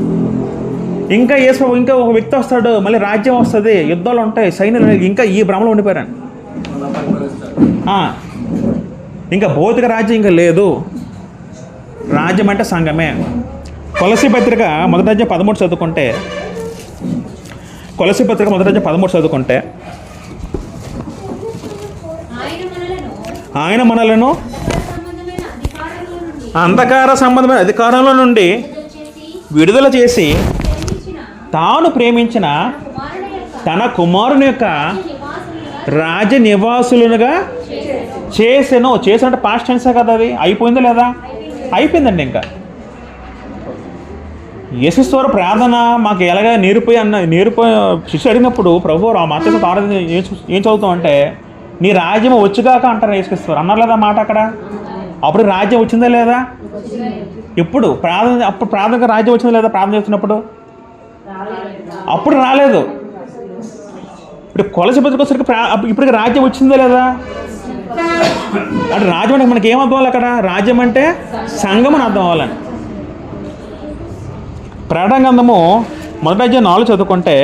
ఇంకా ఇంకా ఒక వ్యక్తి వస్తాడు, మళ్ళీ రాజ్యం వస్తుంది, యుద్ధాలు ఉంటాయి, సైన్యాలు, ఇంకా ఈ భ్రమలో ఉండిపోయారండి. ఇంకా భౌతిక రాజ్యం ఇంకా లేదు, రాజ్యం అంటే సంఘమే. కొలసీ పత్రిక 1వ అధ్యాయం 13 చదువుకుంటే, కొలసీ పత్రిక 1వ అధ్యాయం 13 చదువుకుంటే, ఆయన మనలను అంధకార సంబంధమైన అధికారంలో నుండి విడుదల చేసి తాను ప్రేమించిన తన కుమారుని యొక్క రాజ్య నివాసులుగా చేసినట్టు పాస్ట్ టెన్సే కదా, అది అయిపోయిందా లేదా? అయిపోయిందండి. ఇంకా యేసుక్రీస్తు వారు ప్రార్థన మాకు ఎలాగ నేర్పోయి శిష్యుడు అడిగినప్పుడు ప్రభు ఆ మాత ఆరాధన ఏం చదువుతాం అంటే, నీ రాజ్యం వచ్చుగాక అంటారు యేసుక్రీస్తు వారు. అన్నారు లేదా మాట అక్కడ? అప్పుడు రాజ్యం వచ్చిందా లేదా? ఇప్పుడు ప్రార్థనగా రాజ్యం వచ్చిందా లేదా? ప్రార్థన చేస్తున్నప్పుడు అప్పుడు రాలేదు. ఇప్పుడు కొలసి బతుకొసరికి ఇప్పటికి రాజ్యం వచ్చిందా లేదా? అంటే రాజ్యం అంటే మనకి ఏమర్థం అవ్వాలి అక్కడ? రాజ్యం అంటే సంఘం అని అర్థం అవ్వాలని. ప్రకటన గ్రంథము 1వ అధ్యాయం 4 చదువుకుంటే,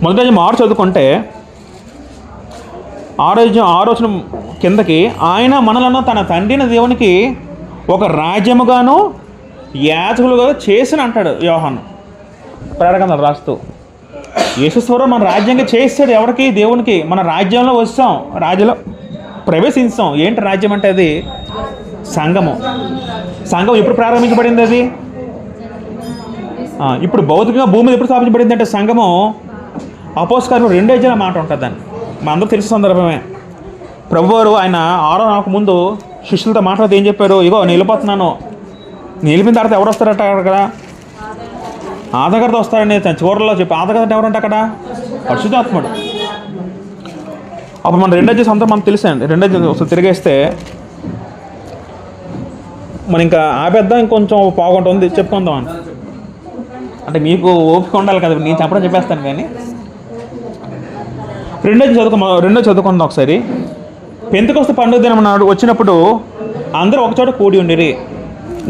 మొదటి 6 చదువుకుంటే 6 కిందకి, ఆయన మనలను తన తండ్రిని దేవునికి ఒక రాజ్యముగాను యాజకులుగా చేసిన అంటాడు యోహాను ప్రకటన రాస్తూ. యేసుస్వరం మన రాజ్యంగా చేస్తాడు. ఎవరికి? దేవునికి. మన రాజ్యంలో వస్తాం, రాజ్యంలో ప్రవేశిస్తాం. ఏంటి రాజ్యం అంటే? అది సంఘము. సంఘం ఎప్పుడు ప్రారంభించబడింది? అది ఇప్పుడు భౌతికంగా భూమి మీద ఎప్పుడు స్థాపించబడింది అంటే సంఘము అపోస్తలుల 2వ అధ్యాయం మాట ఉంటుంది. దాన్ని మా అందరూ తెలిసిన సందర్భమే. ప్రభువారు ఆయన 6వ నెలకు ముందు శిష్యులతో మాట్లాడితే ఏం చెప్పారు? ఇగో నేను వెళ్ళిపోతున్నాను, నేను వెళ్ళిన తర్వాత ఎవరు వస్తారట అక్కడ? ఆదగారితో వస్తారని చివరిలో చెప్పి. ఆదగారితో ఎవరంటే అక్కడ? పరిశుద్ధాత్ముడు. అప్పుడు మన 2వ అధ్యాయం అంతా మనకు తెలుసండి. 2వ అధ్యాయం ఒకసారి తిరిగేస్తే మనం ఇంకా ఆపేద్దాం, ఇంకొంచెం బాగుంటుంది చెప్పుకుందాం అని. అంటే మీకు ఓపిక ఉండాలి కదా, నేను చెప్పడం చెప్పేస్తాను. కానీ 2వ చదువుకుందాం ఒకసారి. పెంతెకొస్తు పండుగ దినం నాడు వచ్చినప్పుడు అందరూ ఒకచోట కూడి ఉండిరి.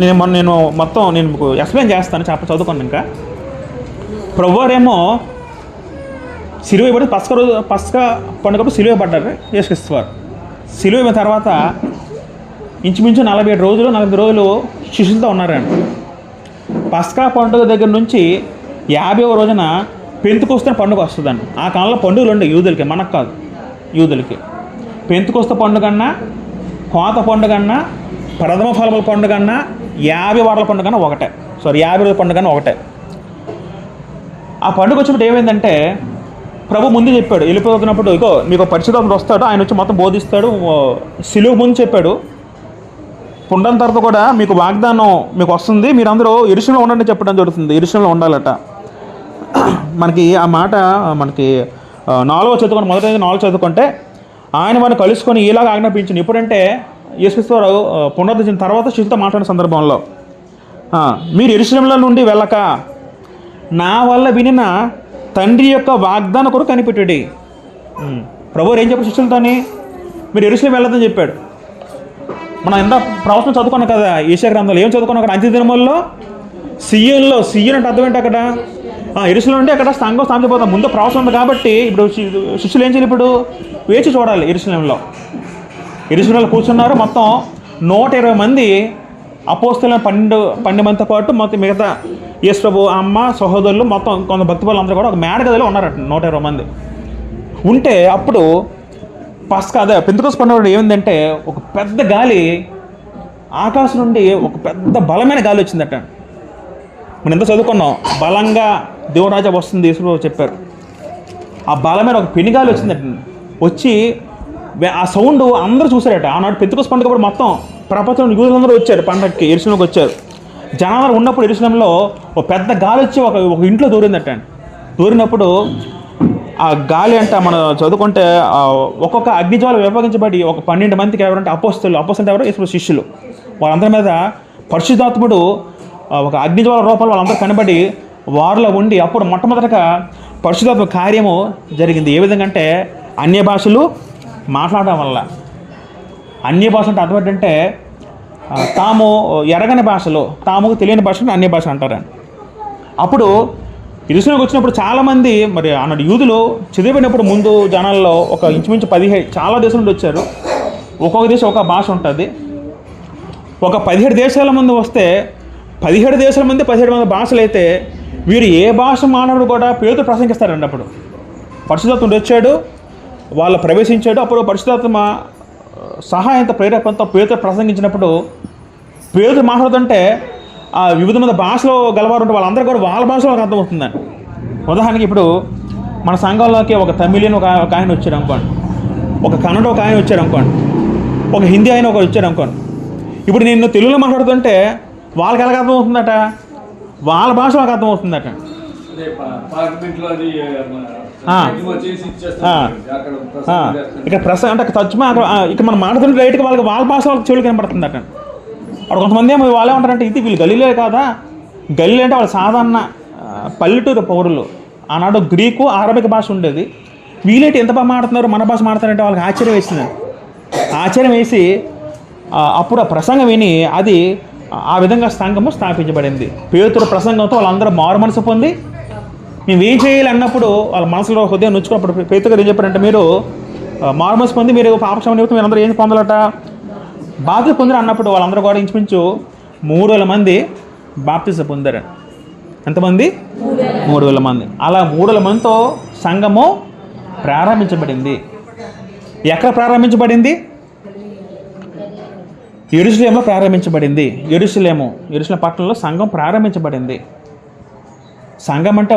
నేను మొత్తం మీకు ఎక్స్ప్లెయిన్ చేస్తాను, చదువుకోండి. ఇంకా ప్రభువారేమో సిలువ ఇవ్వబడి పస్కా పండుగప్పుడు సిలువ పడ్డారు యేసుక్రీస్తు వారు. సిలువ ఇవ్వన తర్వాత ఇంచుమించు 47 రోజులు 40 రోజులు శిష్యులతో ఉన్నారండి. పస్కా పండుగ దగ్గర నుంచి 50వ రోజున పెంతెకొస్తు పండుగ వస్తుందండి. ఆ కాలంలో పండుగలు ఉండే యూదులకి, మనకు కాదు. యూదులకి పెంతెకొస్తు పండుగ అన్నా, కోత పండుగ అన్నా, ప్రథమ ఫలముల పండుగ అన్నా, 50 వారాల పండుగ అన్నా ఒకటే. 50 రోజుల పండుగ అన్నా ఒకటే. ఆ పండుగ వచ్చినప్పుడు ఏమైందంటే ప్రభు ముందు చెప్పాడు, వెళ్ళిపోతున్నప్పుడు ఇగో మీకు పరిశుద్ధాత్ముడు వస్తాడు, ఆయన వచ్చి మొత్తం బోధిస్తాడు. సిలువ ముందు చెప్పాడు, పుండం తర్వాత కూడా మీకు వాగ్దానం మీకు వస్తుంది, మీరందరూ యెరూషలేములో ఉండండి చెప్పడం జరుగుతుంది. యెరూషలేములో ఉండాలట. మనకి ఆ మాట మనకి 4వ చదువుకొని మొదటి 4 చదువుకుంటే ఆయన వారిని కలుసుకొని ఇలాగ ఆజ్ఞాపించింది. ఇప్పుడంటే యేసుక్రీస్తు వారు పునరుద్ధరించిన తర్వాత శిష్యులతో మాట్లాడిన సందర్భంలో మీరు యెరూషలేములో నుండి వెళ్ళక నా వల్ల వినిన తండ్రి యొక్క వాగ్దాన కొరకు కనిపెట్టుడి. ప్రభువు ఏం చెప్పాడు శిష్యులతోని? మీరు యెరూషలేము వెళ్ళొద్దని చెప్పాడు. మనం ఎంత ప్రవచనం చదువుకున్నాం కదా, యెషయా గ్రంథంలో ఏం చదువుకున్నాం అక్కడ? అంత్య దినముల్లో సియోనులో, సియోన్ అంటే అర్థం ఏంటి అక్కడ? యెరూషలేము అంటే అక్కడ సంఘం స్థాపించబోతాం. ముందు ప్రవచనం ఉంది కాబట్టి ఇప్పుడు శిష్యులు ఏం చేయాలి? ఇప్పుడు వేచి చూడాలి. యెరూషలేములో కూర్చున్నారు. మొత్తం 120 మంది అపోస్తలుల 12 మందితో పాటు మొత్తం మిగతా యేసు ప్రభు అమ్మ సహోదరులు మొత్తం కొంత భక్తి వాళ్ళందరూ కూడా ఒక మేడ గదిలో ఉన్నారట 120 మంది ఉంటే, అప్పుడు అదే పెంతెకొస్తు పండుగ ఏమిందంటే ఒక పెద్ద గాలి ఆకాశం నుండి ఒక పెద్ద బలమైన గాలి వచ్చిందట. మనం ఎంత చదువుకున్నాం, బలంగా దేవరాజా వస్తుంది యేసు చెప్పారు. ఆ బలమైన ఒక పెనుగాలి వచ్చిందట. వచ్చి ఆ సౌండ్ అందరూ చూశారట. ఆనాడు పెంతెకొస్తు పండుగ కూడా మొత్తం ప్రపంచంలో యూదులందరూ వచ్చారు పండగకి, యెరూషలేముకి వచ్చారు. జనాలు ఉన్నప్పుడు యెరూషలేములో ఒక పెద్ద గాలి వచ్చి ఒక ఇంట్లో దూరిందట. దూరినప్పుడు ఆ గాలి అంటే మనం చదువుకుంటే ఒక్కొక్క అగ్నిజ్వాల విభజించబడి ఒక 12 మందికి ఎవరంటే అపోస్తలు ఎవరు? యేసు శిష్యులు. వాళ్ళందరి మీద పరిశుద్ధాత్ముడు ఒక అగ్నిజ్వాల రూపంలో వాళ్ళందరూ కనబడి వారిలో ఉండి అప్పుడు మొట్టమొదటిగా పరిశుద్ధాత్మ కార్యము జరిగింది. ఏ విధంగా అంటే అన్య భాషలు మాట్లాడడం వల్ల. అన్య భాష అంటే అర్థం ఏంటంటే తాము ఎరగని భాషలు, తాము తెలియని భాషను అన్య భాష అంటారండి. అప్పుడు యెరూషలేముకి వచ్చినప్పుడు చాలామంది మరి అన్నట్టు యూదులు చదివినప్పుడు ముందు జనాల్లో ఒక ఇంచుమించు 17 చాలా దేశం నుండి వచ్చారు. ఒక్కొక్క దేశం ఒక భాష ఉంటుంది. ఒక 17 దేశాల మంది వస్తే 17 దేశాల మంది 17 మంది భాషలు అయితే వీరు ఏ భాష మానవుడు కూడా పేతురు ప్రసంగిస్తారండి. అప్పుడు పరిశుద్ధాత్ముడు వచ్చాడు, వాళ్ళు ప్రవేశించాడు. అప్పుడు పరిశుద్ధాత్మ సహాయంతో ప్రేరేపణతో పేతురు ప్రసంగించినప్పుడు పేతురు మాట్లాడుతుంటే ఆ వివిధ మంది భాషలో గలవారు ఉంటే వాళ్ళందరూ కూడా వాళ్ళ భాషలో అర్థమవుతుందండి. ఉదాహరణకి ఇప్పుడు మన సంఘంలోకి ఒక తమిళియన్ ఒక ఆయన వచ్చాడు అనుకోండి, ఒక కన్నడ ఒక ఆయన వచ్చాడు అనుకోండి, ఒక హిందీ ఆయన ఒక వచ్చాడు అనుకోండి. ఇప్పుడు నేను తెలుగులో మాట్లాడుతుంటే వాళ్ళకి ఎలాగ అర్థమవుతుందట? వాళ్ళ భాష వాళ్ళకి అర్థమవుతుందట. ఇక్కడ ప్రసంగం అంటే తజ్మా ఇక్కడ మనం మాట్లాడుతుంటే రైట్గా వాళ్ళకి వాళ్ళ భాష వాళ్ళకి చెవులు కనపడుతుందట. అక్కడ కొంతమంది ఏమో వాళ్ళే ఉంటారంటే ఇది వీళ్ళు గలీలే కాదా? గలీలే అంటే వాళ్ళు సాధారణ పల్లెటూరు పౌరులు. ఆనాడు గ్రీకు అరబిక్ భాష ఉండేది. వీళ్ళేటి ఎంత బాగా మాట్లాడుతున్నారు, మన భాష మాట్లాడారంటే వాళ్ళకి ఆశ్చర్యం వేసింది. ఆశ్చర్యం వేసి అప్పుడు ఆ ప్రసంగం విని అది ఆ విధంగా సంఘము స్థాపించబడింది. పేతురు ప్రసంగంతో వాళ్ళందరూ మారు మనసు పొంది మేము ఏం చేయాలి అన్నప్పుడు వాళ్ళ మనసులో హృదయం నొచ్చుకున్నప్పుడు పేతురు గారు ఏం చెప్పారంటే, మీరు మారు మనసు పొంది మీరు పాపక్షమ నిమిత్తం మీరు అందరూ ఏం పొందాలట? బాప్తిసం పొందారు అన్నప్పుడు వాళ్ళందరూ కూడా ఇంచుమించు 3,000 మంది బాప్తిసం పొందారు. ఎంతమంది? 3,000 మంది. అలా 3,000 మందితో సంఘము ప్రారంభించబడింది. ఎక్కడ ప్రారంభించబడింది? యెరూషలేములో ప్రారంభించబడింది. యెరూషలేము పట్టణంలో సంఘం ప్రారంభించబడింది. సంఘం అంటే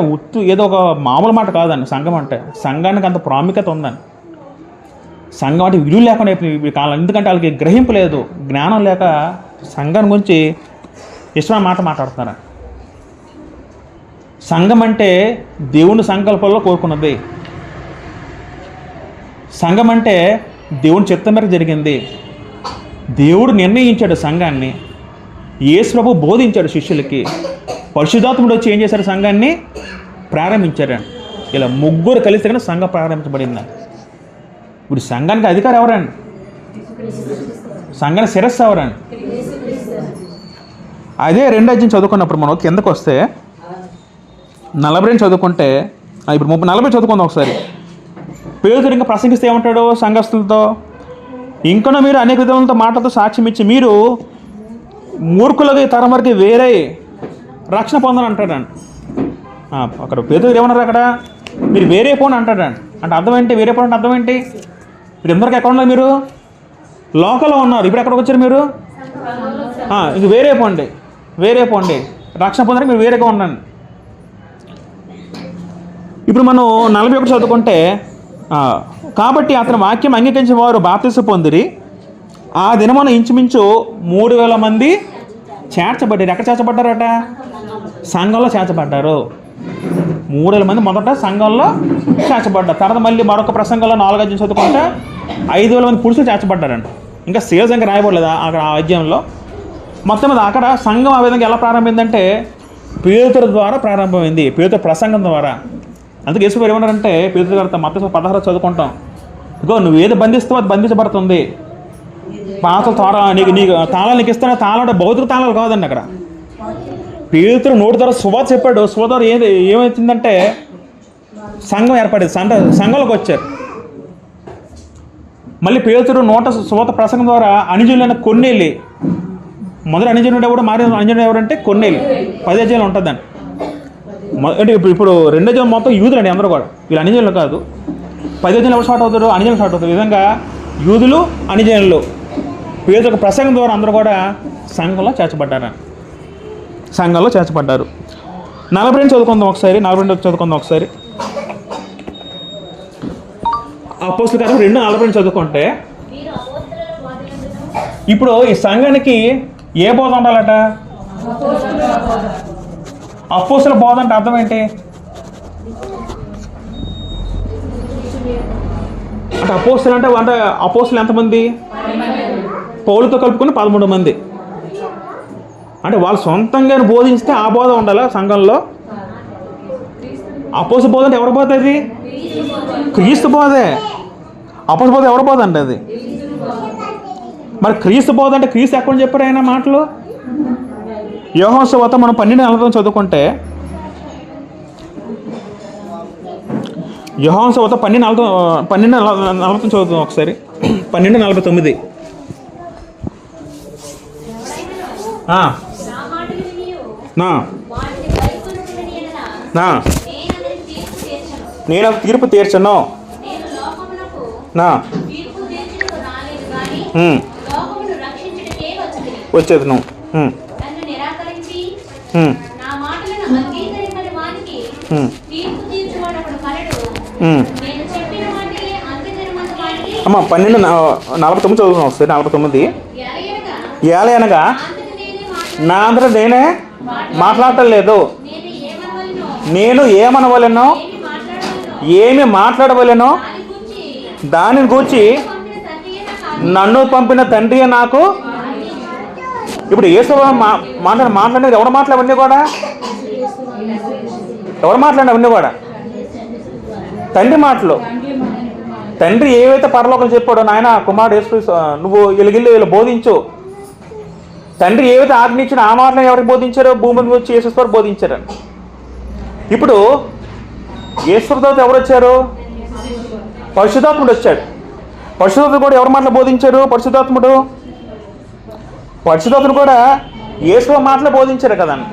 ఏదో ఒక మామూలు మాట కాదండి. సంఘం అంటే సంఘానికి అంత ప్రాముఖ్యత ఉందండి. సంఘం అంటే విలువ లేకుండా ఈ కాలం, ఎందుకంటే వాళ్ళకి గ్రహింపు లేదు, జ్ఞానం లేక సంఘం గురించి ఇష్టమైన మాట మాట్లాడుతున్నారు. సంఘం అంటే దేవుని సంకల్పంలో కోరుకున్నది. సంఘం అంటే దేవుని చిత్తం మేరకు జరిగింది. దేవుడు నిర్ణయించాడు సంఘాన్ని. యేసు ప్రభు బోధించాడు శిష్యులకి. పరిశుద్ధాత్ముడు వచ్చి ఏం చేశాడు? సంఘాన్ని ప్రారంభించాడు. ఇలా ముగ్గురు కలిసి కానీ సంఘం ప్రారంభించబడింది. ఇప్పుడు సంఘానికి అధికారం ఎవరండి? సంఘానికి శిరస్సు ఎవరండి? అదే 2 అధ్యాయం చదువుకున్నప్పుడు మనం కిందకు వస్తే 40 చదువుకుంటే ఇప్పుడు 40 చదువుకుందాం ఒకసారి. పేతురు ఇంకా ప్రసంగిస్తే ఏమంటాడు సంఘస్థులతో? ఇంకనూ మీరు అనేక విధాలతో మాటలతో సాక్ష్యం ఇచ్చి మీరు మూర్ఖులకి తరం వరకు వేరే రక్షణ పొందని అంటాడండి. అక్కడ పేతురు ఏమన్నారు? అక్కడ మీరు వేరే పోండి అంటాడండి. అంటే అర్థం ఏంటి? వేరే పోండి అంటే అర్థం ఏంటి? మీరు ఎందరికి ఎక్కడ ఉన్నారు? మీరు లోకల్లో ఉన్నారు. ఇప్పుడు ఎక్కడికి వచ్చారు మీరు? ఇంక వేరే పోండి రక్షణ పొందడానికి మీరు వేరేగా ఉండండి. ఇప్పుడు మనం 41 చదువుకుంటే కాబట్టి అతని వాక్యం అంగీకరించిన వారు బాప్తిసం పొందిరి. ఆ దినమున ఇంచుమించు 3,000 మంది చేర్చబడ్డారు. ఎక్కడ చేర్చబడ్డారట? సంఘంలో చేర్చబడ్డారు. 3,000 మంది మొదట సంఘంలో చేర్చబడ్డారు. తర్వాత మళ్ళీ మరొక ప్రసంగంలో 4 అధ్యాయం చదువుకుంటే 5,000 మంది పురుషులు చేర్చబడ్డారంట. ఇంకా సేల్స్ ఇంకా రాయబడలేదు అక్కడ ఆ అధ్యాయంలో. మొత్తం మీద అక్కడ సంఘం ఆ విధంగా ఎలా ప్రారంభమైందంటే పేతురు ద్వారా ప్రారంభమైంది, పేతురు ప్రసంగం ద్వారా. అందుకే యేసు గారు ఏమన్నారంటే పేతురు గారితో మత్తయి 16 చదువుకుంటాం, ఇగో నువ్వు ఏది బంధిస్తావో అది బంధించబడుతుంది. పాత నీకు తాళాలు నీకు ఇస్తున్న తాళాలు భౌతిక తాళాలు కాదండి. అక్కడ పేతురు నోటి ద్వారా సువార్త చెప్పాడు. సువార్త ద్వారా ఏమవుతుందంటే సంఘం ఏర్పడేది, సంఘంలోకి వచ్చారు. మళ్ళీ పేతురు నోట సువార్త ప్రసంగం ద్వారా అనిజనులైన కొన్నేళ్ళు, మొదటి అనిజనుడు ఎవరు, మారి అనిజనుడు ఎవరంటే కొన్నేళ్ళు 10 అధ్యాయాలు ఉంటుందండి. అంటే ఇప్పుడు 2 అధ్యాయం మొత్తం యూదులు అండి అందరూ కూడా, వీళ్ళు అనిజనులు కాదు. 10 అధ్యాయాలు ఎవరు స్టార్ట్ అవుతారు? అనిజనులు స్టార్ట్ అవుతారు. ఈ విధంగా యూదులు అనిజనులు పేతురు ప్రసంగం ద్వారా అందరూ కూడా సంఘంలో చేర్చబడ్డారు. 42 చదువుకుందాం ఒకసారి. 42 చదువుకుందాం ఒకసారి. అపోస్తలుల కార్యం 2:42 చదువుకుంటే ఇప్పుడు ఈ సంఘానికి ఏ బోధ ఉండాలట? అపోస్తలుల బోధ అంటే అర్థం ఏంటి? అంటే అపోస్తలు అంటే అపోస్తలు ఎంతమంది? పౌలుతో కలుపుకుని 13 మంది. అంటే వాళ్ళు సొంతంగా బోధించితే ఆ బోధ ఉండాలా సంఘంలో? అపోస్తల బోధ అంటే ఎవరి బోధ? అది క్రీస్తు బోధే. అపోస్తల బోధ ఎవరి బోధ అంటే అది? మరి క్రీస్తు బోధ అంటే క్రీస్తు ఎక్కడ చెప్పారు ఆయన మాటలు? యోహాను సువార్త మనం 12:40 చదువుకుంటే, యోహాను సువార్త 12:40 చదువుతాం ఒకసారి. 12:49. నేను తీర్పు తీర్చను. వచ్చేది నువ్వు అమ్మ 12:49 చదువుతున్నాం ఒకసారి. 49 ఏలయనగా నా అందరూ నేనే మాట్లాడటం లేదు, నేను ఏమనవలెనో ఏమి మాట్లాడవలెనో దానిని గూర్చి నన్ను పంపిన తండ్రి నాకు. ఇప్పుడు యేసు మాట్లాడేది ఎవరు మాట్లాడవన్నీ కూడా? ఎవరు మాట్లాడినవన్నీ కూడా తండ్రి మాటలు. తండ్రి ఏవైతే పరలోకం చెప్పాడో, నాయన కుమారుడు యేసు నువ్వు వీళ్ళు బోధించు. తండ్రి ఏవైతే ఆజ్ఞించిన ఆ మాటలను ఎవరికి బోధించారో భూమి మీద వచ్చి యేసువారు బోధించారని. ఇప్పుడు యేసుతో ఎవరు వచ్చారు? పరిశుద్ధాత్ముడు వచ్చాడు. పరిశుద్ధాత్ముడు కూడా ఎవరి మాటలు బోధించారు? పరిశుద్ధాత్ముడు కూడా యేసు మాటలు బోధించారు కదండి.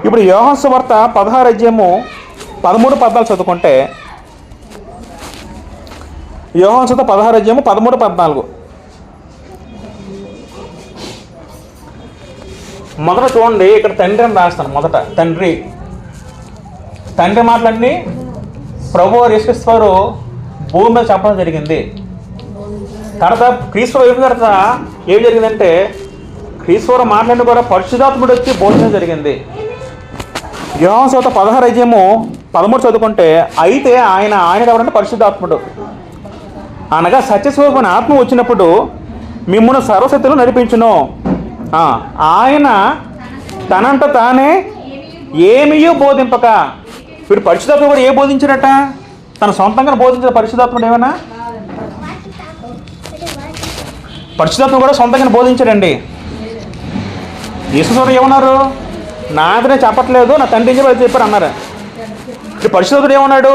ఇప్పుడు యోహాను సువార్త 16 అధ్యాయము 13-14 చదువుకుంటే, యోహాను సువార్త 16 అధ్యాయము 13-14 మొదట చూడండి. ఇక్కడ తండ్రి అని రాస్తాను. మొదట తండ్రి మాటలన్నీ ప్రభువు యేసుక్రీస్తు భూమి మీద చెప్పడం జరిగింది. తర్వాత క్రీస్తు అయిన తర్వాత ఏం జరిగిందంటే క్రీస్తు మాటలన్నీ కూడా పరిశుద్ధాత్ముడు వచ్చి బోధించడం జరిగింది. యోహాను సువార్త 16 అధ్యాయము 13 చదువుకుంటే, అయితే ఆయన ఎవరంటే పరిశుద్ధాత్ముడు, అనగా సత్యస్వరూపమైన ఆత్మ వచ్చినప్పుడు మిమ్మల్ని సర్వశక్తులు నడిపించును. ఆయన తనంట తానే ఏమీయూ బోధింపక. వీడు పరిశుద్ధాత్ముడు కూడా ఏ బోధించారట? తన సొంతంగా బోధించిన పరిశుద్ధాత్ముడు ఏమైనా? పరిశుద్ధాత్ముడు కూడా సొంతంగా బోధించాడండి. యేసువారు ఏమన్నారు? నాదనే చెప్పట్లేదు, నా తండ్రి చెప్పారు అన్నారు. ఇప్పుడు పరిశుద్ధాత్ముడు ఏమన్నాడు?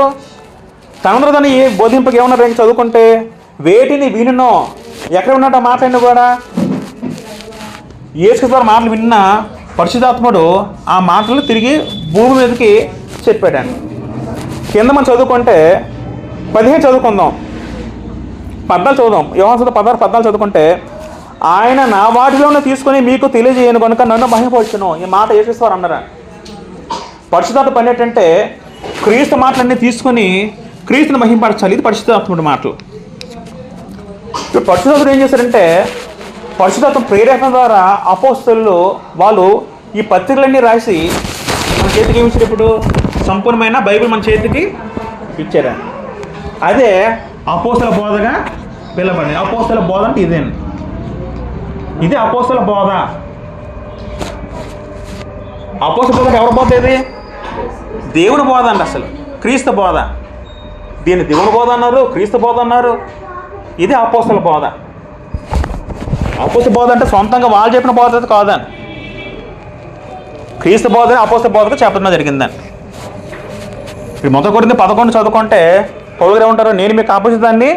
తనందరూ దాన్ని బోధింపక ఏమన్నారు? చదువుకుంటే వేటిని వినునో ఎక్కడ ఉన్నట్టు మాట్లాడిన కూడా యేసుక్రీస్తు మాటలు విన్న పరిశుద్ధాత్ముడు ఆ మాటలు తిరిగి భూమి మీదకి చెప్పాడండి. కింద మనం చదువుకుంటే 15 చదువుకుందాం, 14 చదువుదాం. యోహాను సువార్త 16-14 చదువుకుంటే, ఆయన నా వాటిలోనే తీసుకొని మీకు తెలియజేయను కనుక నన్ను మహిమపరచును. ఈ మాట యేసుక్రీస్తు అన్నారా? పరిశుద్ధాత్మ పని ఏంటంటే క్రీస్తు మాటలన్నీ తీసుకొని క్రీస్తుని మహింపరచాలి. ఇది పరిశుద్ధాత్ముడి మాటలు. ఇప్పుడు పరిశుద్ధాత్ముడు ఏం చేశారంటే, పరిశుద్ధాత్మ ప్రేరేపణ ద్వారా అపోస్తలులు వాళ్ళు ఈ పత్రికలన్నీ రాసి మన చేతికి ఏమి ఇచ్చారు? ఇప్పుడు సంపూర్ణమైన బైబిల్ మన చేతికి ఇచ్చారు. అదే అపోస్తల బోధగా పిలవబడింది. అపోస్తల బోధ అంటే ఇదేండి, ఇది అపోస్తల బోధ. అపోస్తల బోధ ఎవరి బోధ? ఇది దేవుని బోధ అండి. అసలు క్రీస్తు బోధ. దీన్ని దేవుని బోధ అన్నారు, క్రీస్తు బోధ అన్నారు. ఇది అపోస్తల బోధ. అపోస్తల బోధ అంటే సొంతంగా వాళ్ళు చెప్పిన బోధ అయితే కాదని, క్రీస్తు బోధని అపోస్తల బోధగా చెప్పడం జరిగిందని. ఇప్పుడు మొదటి కొరింథీ 11 చదువుకుంటే పౌలు గారు ఏమంటారు? నేను మీకు అప్పగించడాన్ని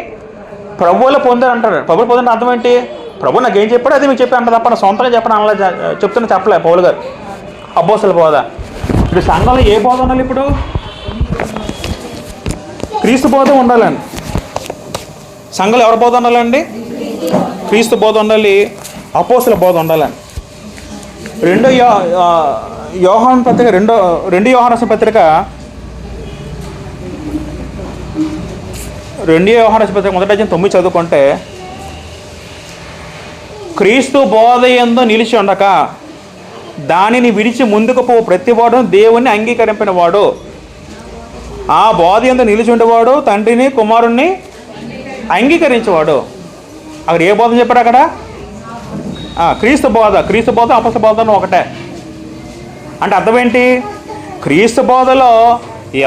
ప్రభువులో పొందారు అంటారు. ప్రభువులో పొందిన అర్థం ఏంటి? ప్రభు నాకు ఏం చెప్పాడు అది మీకు చెప్పి అంట తప్ప సొంతంగా చెప్పడం అలా చెప్తున్నా చెప్పలే పౌలు గారు. అపోస్తల బోధ. ఇప్పుడు సంఘంలో ఏ బోధ ఉండాలి? ఇప్పుడు క్రీస్తు బోధ ఉండాలండి. సంఘంలో ఎవరి బోధ ఉండాలండి? క్రీస్తు బోధ ఉండాలి, అపోస్తల బోధ ఉండాలండి. రెండో యోహాను పత్రిక రెండు యోహాను పత్రిక 2 యోహాను పత్రిక 1:9 చదువుకుంటే, క్రీస్తు బోధ యందు నిలిచి ఉండక దానిని విడిచి ముందుకు పో ప్రతివాడు దేవుణ్ణి అంగీకరింపిన వాడు, ఆ బోధ యందు నిలిచి ఉండేవాడు తండ్రిని కుమారుణ్ణి అంగీకరించేవాడు. అక్కడ ఏ బోధ చెప్పారు? అక్కడ క్రీస్తు బోధ. క్రీస్తు బోధ అపోస్తల బోధ ఒకటే. అంటే అర్థం ఏంటి? క్రీస్తు బోధలో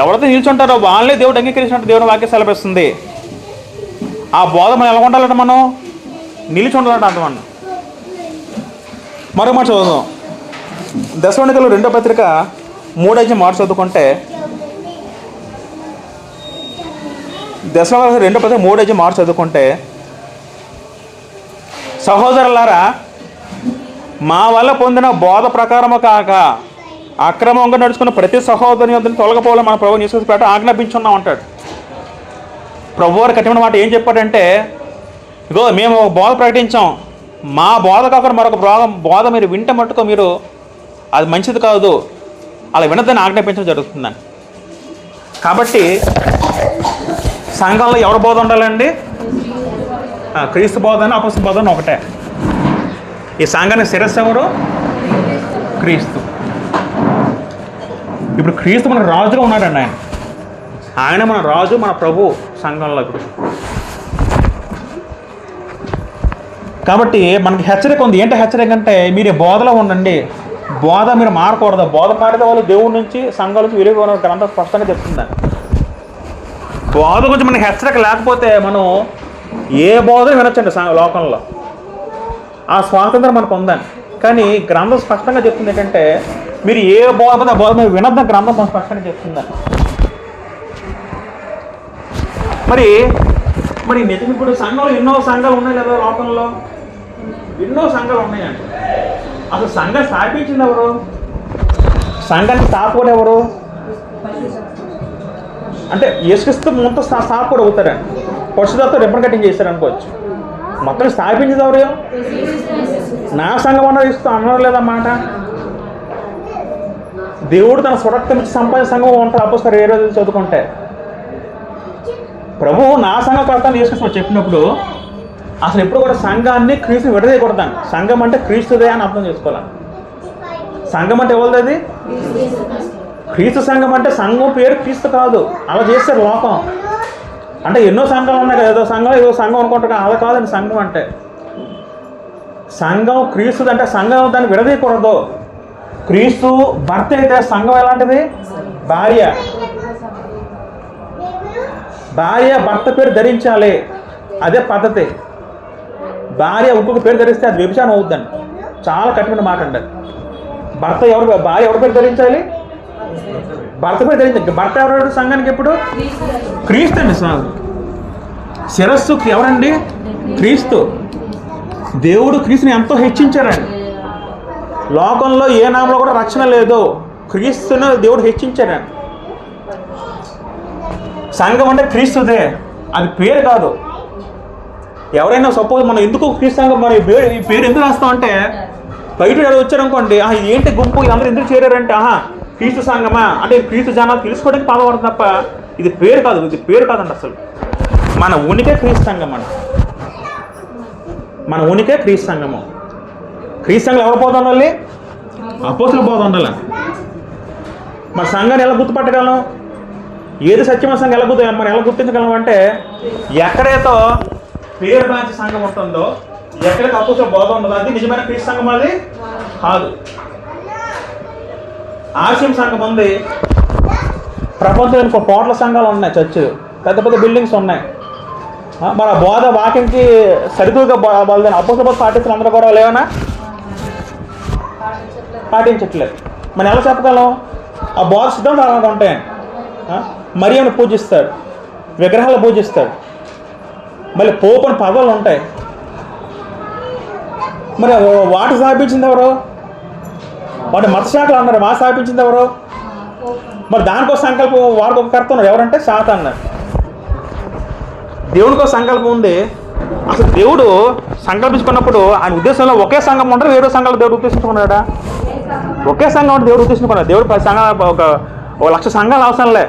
ఎవరైతే నిల్చుంటారో వాళ్ళే దేవుడు అంగీకరించినట్టు దేవుని వాక్యం సెలవిస్తుంది. ఆ బోధ మనం ఎలా ఉండాలంటే, మనం నిలిచి ఉండాలంటే అర్థం అన్న. మరో మాట చదువుదాం. దశలోనికలు 2వ పత్రిక 3:3 చదువుకుంటే, దశలోనికలు 2వ పత్రిక 3:3 చదువుకుంటే, సహోదరులారా మా వల్ల పొందిన బోధ ప్రకారము కాక అక్రమంగా నడుచుకున్న ప్రతి సహోదరుని యొద్దకు తొలగిపోవాలని మన ప్రభువు యేసుక్రీస్తు ఆజ్ఞాపించున్నాం అంటాడు. ప్రభువారు కఠిన మాట ఏం చెప్పాడంటే, ఇగో మేము బోధ ప్రకటించాం, మా బోధ కాకుండా మరొక బోధ మీరు వింటే మట్టుకో మీరు అది మంచిది కాదు, అలా వినదని ఆజ్ఞాపించడం జరుగుతుందని. కాబట్టి సంఘంలో ఎవరి బోధ ఉండాలండి? క్రీస్తు బోధ అని అపోస్తల బోధ అని ఒకటే. ఈ సంఘానికి శిరస్సు ఎవరు? క్రీస్తు. ఇప్పుడు క్రీస్తు మన రాజుగా ఉన్నాడండి. ఆయన మన రాజు, మన ప్రభు సంఘంలో. ఇప్పుడు కాబట్టి మనకి హెచ్చరిక ఉంది. ఏంటి హెచ్చరిక అంటే, మీరు బోధలో ఉండండి, బోధ మీరు మారకూడదు. బోధ మారితే వాళ్ళు దేవుడి నుంచి సంఘాల నుంచి విరిగి గ్రంథం స్పష్టంగా చెప్తుందని. బోధ గురించి మనకి హెచ్చరిక లేకపోతే మనం ఏ బోధ వినొచ్చండి లోకంలో. ఆ స్వాతంత్రం మనకు ఉందని. కానీ గ్రంథం స్పష్టంగా చెప్తుంది ఏంటంటే, మీరు ఏ బోధ మీరు వినొద్దని గ్రంథం మనం స్పష్టంగా చెప్తుందని. మరి నిజం ఇప్పుడు సంఘంలో ఎన్నో సంఘాలు ఉన్నాయి లేదా? లోకంలో ఎన్నో సంఘాలు ఉన్నాయండి. అసలు సంఘం స్థాపించింది ఎవరు? సంఘానికి స్థాపకుడు ఎవరు? అంటే యేసుక్రీస్తు మొత్తం స్థాపకుడు అవుతారండి. పరిశుద్ధాత్మ రిబ్బన్ కటింగ్ చేశారనుకోవచ్చు. మొత్తం స్థాపించింది ఎవరు? నా సంఘం అన్నది ఇస్తూ అన్నారు లేదన్నమాట. దేవుడు తన స్వరక్తం ఇచ్చి సంపాదించిన సంఘం ఉంటుంది. అపోస్తలులు 2 రోజులు చదువుకుంటే ప్రభువు నా సంఘ కర్తను యేసుక్రీస్తు చెప్పినప్పుడు అసలు ఎప్పుడు కూడా సంఘాన్ని క్రీస్తు విడదీయకూడదండి. సంఘం అంటే క్రీస్తుదే అని అర్థం చేసుకోవాలి. సంఘం అంటే ఎవరిది? అది క్రీస్తు సంఘం. అంటే సంఘం పేరు క్రీస్తు కాదు. అలా చేస్తారు లోకం. అంటే ఎన్నో సంఘాలు ఉన్నాయి కదా, ఏదో సంఘం అనుకుంటారు. అలా కాదండి. సంఘం అంటే సంఘం క్రీస్తుది. అంటే సంఘం దాన్ని విడదీయకూడదు. క్రీస్తు భర్త అయితే సంఘం ఎలాంటిది? భార్య. భార్య భర్త పేరు ధరించాలి, అదే పద్ధతి. భార్య ఇంకొక పేరు ధరిస్తే అది వ్యభిచారం అవుద్దండి. చాలా కఠిన మాట అండి. భార్య ఎవరి పేరు ధరించాలి? భర్త పేరు ధరించాలి. భర్త ఎవరు సంఘానికి? ఎప్పుడు? క్రీస్తు అండి. శిరస్సు ఎవరండి? క్రీస్తు. దేవుడు క్రీస్తుని ఎంతో హెచ్చించారండి. లోకంలో ఏ నామంలో కూడా రక్షణ లేదు. క్రీస్తుని దేవుడు హెచ్చించారండి. సంఘం అంటే క్రీస్తుదే, అది పేరు కాదు. ఎవరైనా సపోజ్ మనం ఎందుకు క్రీస్తు సంఘం మరి ఈ పేరు ఎందుకు రాస్తామంటే, బయట వచ్చారనుకోండి, ఏంటి గుంపు అందరూ ఎందుకు చేరారంటే, క్రీస్తు సంఘమా అంటే క్రీస్తు జనాలు తెలుసుకోవడానికి పదం వాడతాం తప్ప ఇది పేరు కాదు, ఇది పేరు కాదండి. అసలు మన ఉనికే క్రీస్తు సంఘం అండి. మన ఉనికే క్రీస్తు సంఘము. క్రీస్తు సంఘం ఎవరు పోతా ఉండాలి? అపోస్తుల పోతా ఉండాలి. మన సంఘాన్ని ఎలా గుర్తుపట్టగలం? ఏది సత్యమైన సంఘం మనం ఎలా గుర్తించగలం అంటే ఎక్కడైతే పేరు బ్రాంచ్ సంఘం ఉంటుందో, ఎక్కడైతే అపోస్తుల బోధ ఉండదో అది నిజమైన క్రీస్తు సంఘం అది కాదు. ఆశయం సంఘం ఉంది. ప్రపంచంలో కోట్ల సంఘాలు ఉన్నాయి, చర్చిలు, పెద్ద పెద్ద బిల్డింగ్స్ ఉన్నాయి. మన బోధ వాక్యంకి సరిగ్గా బోధన అపోస్తుల బోధ పాటిస్తున్న అందరూ కూడా లేవనా? పాటించట్లేదు. మనం ఎలా చెప్పగలం? ఆ బోధ సిద్ధాంతాలు అలాగే ఉంటాయి. మరియను పూజిస్తాడు, విగ్రహాలు పూజిస్తాడు, మళ్ళీ పోపని పదవులు ఉంటాయి. మరి వాటి స్థాపించింది ఎవరు? వాటి మతశాఖలు అన్నారు. మా స్థాపించింది ఎవరు? మరి దానికో సంకల్పం, వాడికి ఒక కర్త ఉన్నారు. ఎవరంటే సాతాను అన్నారు. దేవుడికో సంకల్పం ఉంది. అసలు దేవుడు సంకల్పించుకున్నప్పుడు ఆయన ఉద్దేశంలో ఒకే సంఘం ఉంటారు, వేరే సంఘాలు దేవుడు ఉద్దేశించుకున్నాడా? ఒకే సంఘం అంటే దేవుడు ఉద్దేశించుకున్నాడు. దేవుడు 10 సంఘాలు, ఒక 1,00,000 సంఘాలు అవసరంలే.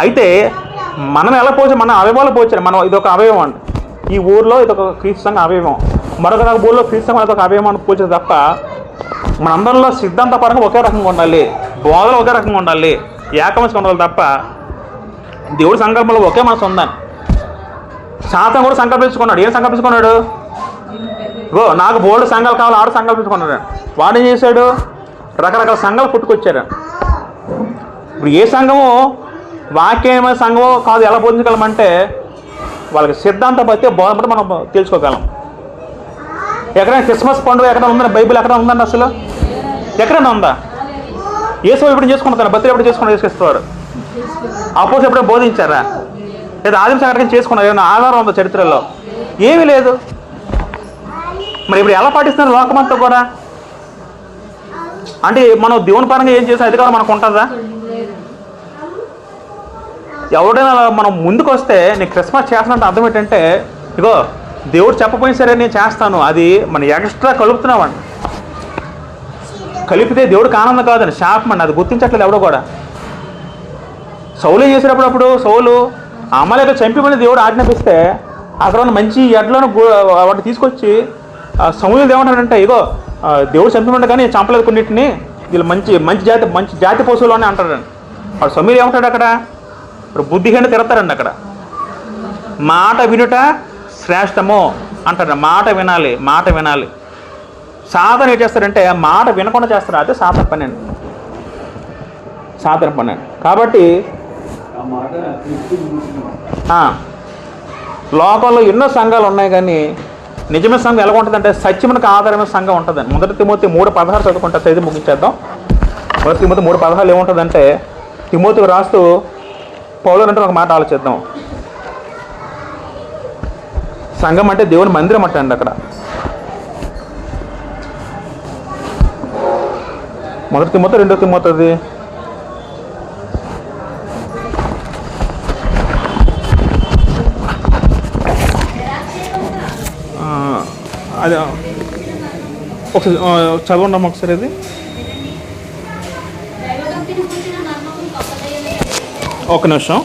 అయితే మనం ఎలా పోల్చాం? మన అవయవాలు పోల్చారు. మనం ఇదొక అవయవం అండి. ఈ ఊర్లో ఇదొక క్రీస్తు సంఘం అవయవం, మరొక ఊళ్ళో క్రీస్తు సంఘం ఇదొక అవయవం అని పోల్చేది తప్ప మనందరిలో సిద్ధాంతపరంగా ఒకే రకంగా ఉండాలి, బోధలు ఒకే రకంగా ఉండాలి, ఏకమనసుగా ఉండాలి తప్ప దేవుడి సంకల్పంలో ఒకే మనసు ఉందని. శాతం కూడా సంకల్పించుకున్నాడు. ఏం సంకల్పించుకున్నాడు? నాకు బోల్డ్ సంఘాలు కావాలి, ఆడు సంకల్పించుకున్నాడు. వాడు ఏం చేశాడు? రకరకాల సంఘాలు పుట్టుకొచ్చారు. ఇప్పుడు ఏ సంఘము వాక్యమైన సంఘమో కాదు ఎలా బోధించగలమంటే వాళ్ళకి సిద్ధాంతం బట్టి బోధన బట్టి మనం తెలుసుకోగలం. ఎక్కడైనా క్రిస్మస్ పండుగ ఎక్కడ ఉందని బైబిల్ ఎక్కడ ఉందండి? అసలు ఎక్కడైనా ఉందా? యేసు ఎప్పుడు చేసుకుంటారు? బర్త్డే ఎప్పుడు చేసుకునేవాడు? అపోస్తలులు ఎప్పుడైనా బోధించారా? లేదా ఆదిమ సంఘటన చేసుకున్నారు? ఏమైనా ఆధారం ఉందా చరిత్రలో? ఏమీ లేదు. మరి ఇప్పుడు ఎలా పాటిస్తున్నారు లోకమంతా కూడా? అంటే మనం దేవుని పరంగా ఏం చేసే అధికారం మనకు ఉంటుందా? ఎవడైనా మనం ముందుకు వస్తే నేను క్రిస్మస్ చేస్తానంటే అర్థం ఏంటంటే ఇగో దేవుడు చెప్పపోయిన సరే నేను చేస్తాను, అది మన ఎక్స్ట్రా కలుపుతున్నామండి. కలిపితే దేవుడికి ఆనందం కాదని శాపం అండి. అది గుర్తించట్లేదు ఎవడో కూడా. సౌలు చేసేటప్పుడు సౌలు అమలేక చంపి మళ్ళీ దేవుడు ఆజ్ఞాపిస్తే అక్కడ ఉన్న మంచి ఎడ్లను వాటిని తీసుకొచ్చి సమూహలు ఏమంటాడంటే ఇగో దేవుడు చంపమంటే కానీ చంపలేదు కొన్నిటిని, వీళ్ళు మంచి జాతి పశువులు అని అంటాడండి. వాడు సమీలు ఏమంటాడు అక్కడ? ఇప్పుడు బుద్ధిహీన తిడతారండి అక్కడ. మాట వినుట శ్రేష్టము అంటాడు. మాట వినాలి. సాధన ఏం చేస్తారంటే మాట వినకుండా చేస్తారు. అదే సాధన పని అండి. కాబట్టి లోకంలో ఎన్నో సంఘాలు ఉన్నాయి కానీ నిజమైన సంఘం ఎలా ఉంటుందంటే సత్యమునకు ఆధారమైన సంఘం ఉంటుందండి. 1 తిమోతి 3:16 చదువుకుంటే చదివి ముగించేద్దాం. 1 తిమోతి 3:16 ఏముంటుందంటే తిమోతికి రాస్తూ పౌలు అంటే ఒక మాట ఆలోచిద్దాం. సంఘం అంటే దేవుని మందిరం అంటండి. అక్కడ 1 తిమోతి 2 తిమోతి అది ఒకసారి చదవండి ఒకసారి. అది ఒక నిమిషం.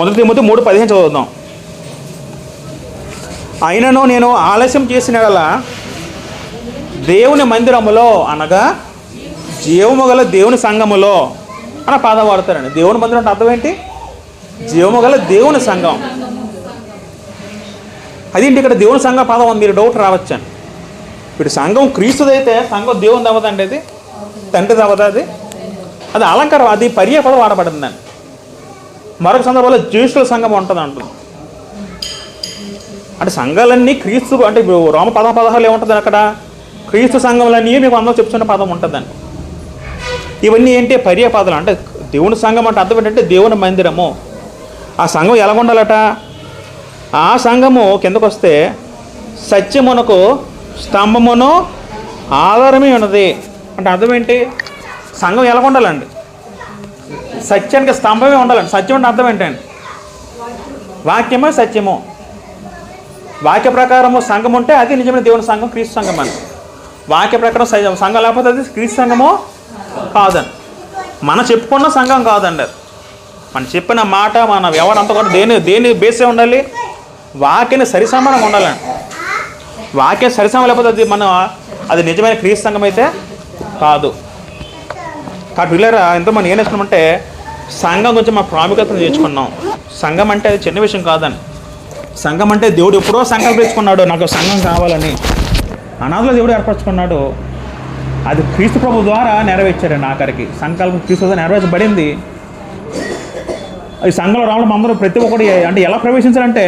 1 తిమోతి 3:15 చదువుదాం. అయినను నేను ఆలస్యం చేసిన దేవుని మందిరములో అనగా జీవము గల దేవుని సంఘములో అన్న పదం వాడతారండి. దేవుని మందిరం అంటే అర్థం ఏంటి? జీవము గల దేవుని సంఘం. అదేంటి ఇక్కడ దేవుని సంఘం పదం ఉంది? మీరు డౌట్ రావచ్చండి. ఇప్పుడు సంఘం క్రీస్తుదైతే సంఘం దేవుని అవ్వదండి, అది తండ్రిది అవ్వదా? అది అలంకారం, అది పర్యాయ పదం వాడబడిందండి. మరొక సందర్భంలో జ్యేష్ఠుల సంఘం ఉంటుంది. అంటే సంఘాలన్నీ క్రీస్తు అంటే రోమ 16 ఏముంటుంది అక్కడ? క్రీస్తు సంఘంలన్నీ మీకు అందరూ చెప్తున్న పదం ఉంటుందండి. ఇవన్నీ ఏంటి? పర్యాయ పదాలు. అంటే దేవుని సంఘం అంటే అర్థం ఏంటంటే దేవుని మందిరము. ఆ సంఘం ఎలా ఉండాలట? ఆ సంఘము కిందకు వస్తే సత్యమునకు స్తంభమును ఆధారమే ఉన్నది. అంటే అర్థం ఏంటి? సంఘం ఎలా ఉండాలండి? సత్యానికి స్తంభమే ఉండాలండి. సత్యం అంటే అర్థం ఏంటండి? వాక్యమే సత్యము. వాక్య ప్రకారము సంఘం ఉంటే అది నిజమైన దేవుని సంఘం, క్రీస్తు సంఘం అని. వాక్య ప్రకారం సంఘం లేకపోతే అది క్రీస్తు సంఘమో కాదని. మనం చెప్పుకున్న సంఘం కాదండి అది. మనం చెప్పిన మాట, మన వ్యవహారం అంతా కూడా దేని బేసే ఉండాలి? వాక్యాన్ని సరిసమానంగా ఉండాలండి. వాక్యం సరిసమం లేకపోతే అది నిజమైన క్రీస్తు సంఘం అయితే కాదు. కాబట్టి వీళ్ళరా ఎంతో మనం ఏం నేర్చుకున్నామంటే సంఘం గురించి మా ప్రాముఖ్యతను నేర్చుకున్నాం. సంఘం అంటే అది చిన్న విషయం కాదని. సంఘం అంటే దేవుడు ఎప్పుడో సంకల్పించుకున్నాడు నాకు సంఘం కావాలని. అనాథలో దేవుడు ఏర్పరచుకున్నాడు. అది క్రీస్తు ప్రభు ద్వారా నెరవేర్చారండి. ఆఖరికి సంకల్పం క్రీస్తు ద్వారా నెరవేర్చబడింది. ఈ సంఘంలో రావడం అందరూ ప్రతి ఒక్కటి అంటే ఎలా ప్రవేశించాలంటే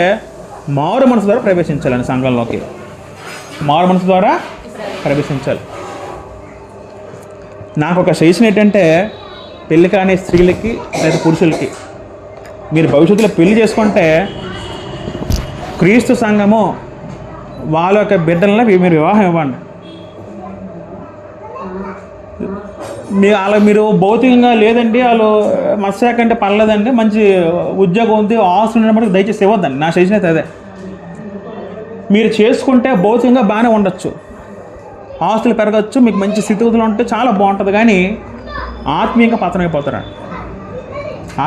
మారు మనసు ద్వారా ప్రవేశించాలండి. సంఘంలోకి మారు మనసు ద్వారా ప్రవేశించాలి. నాకు ఒక సజెషన్ ఏంటంటే పెళ్లి కాని స్త్రీలకి లేదా పురుషులకి, మీరు భవిష్యత్తులో పెళ్లి చేసుకుంటే క్రీస్తు సంఘము వాళ్ళ యొక్క బిడ్డలను మీరు వివాహం ఇవ్వండి. మీరు భౌతికంగా లేదండి వాళ్ళు మత్స్యాక అంటే పర్లేదండి, మంచి ఉద్యోగం ఉంది, ఆస్తులు ఉన్నప్పటికీ దయచేసి ఇవ్వద్దండి. నా సజెషన్ అయితే అదే. మీరు చేసుకుంటే భౌతికంగా బాగానే ఉండొచ్చు, ఆస్తులు పెరగచ్చు, మీకు మంచి స్థితిగతులు ఉంటే చాలా బాగుంటుంది. కానీ ఆత్మీయంగా పతనమైపోతారు.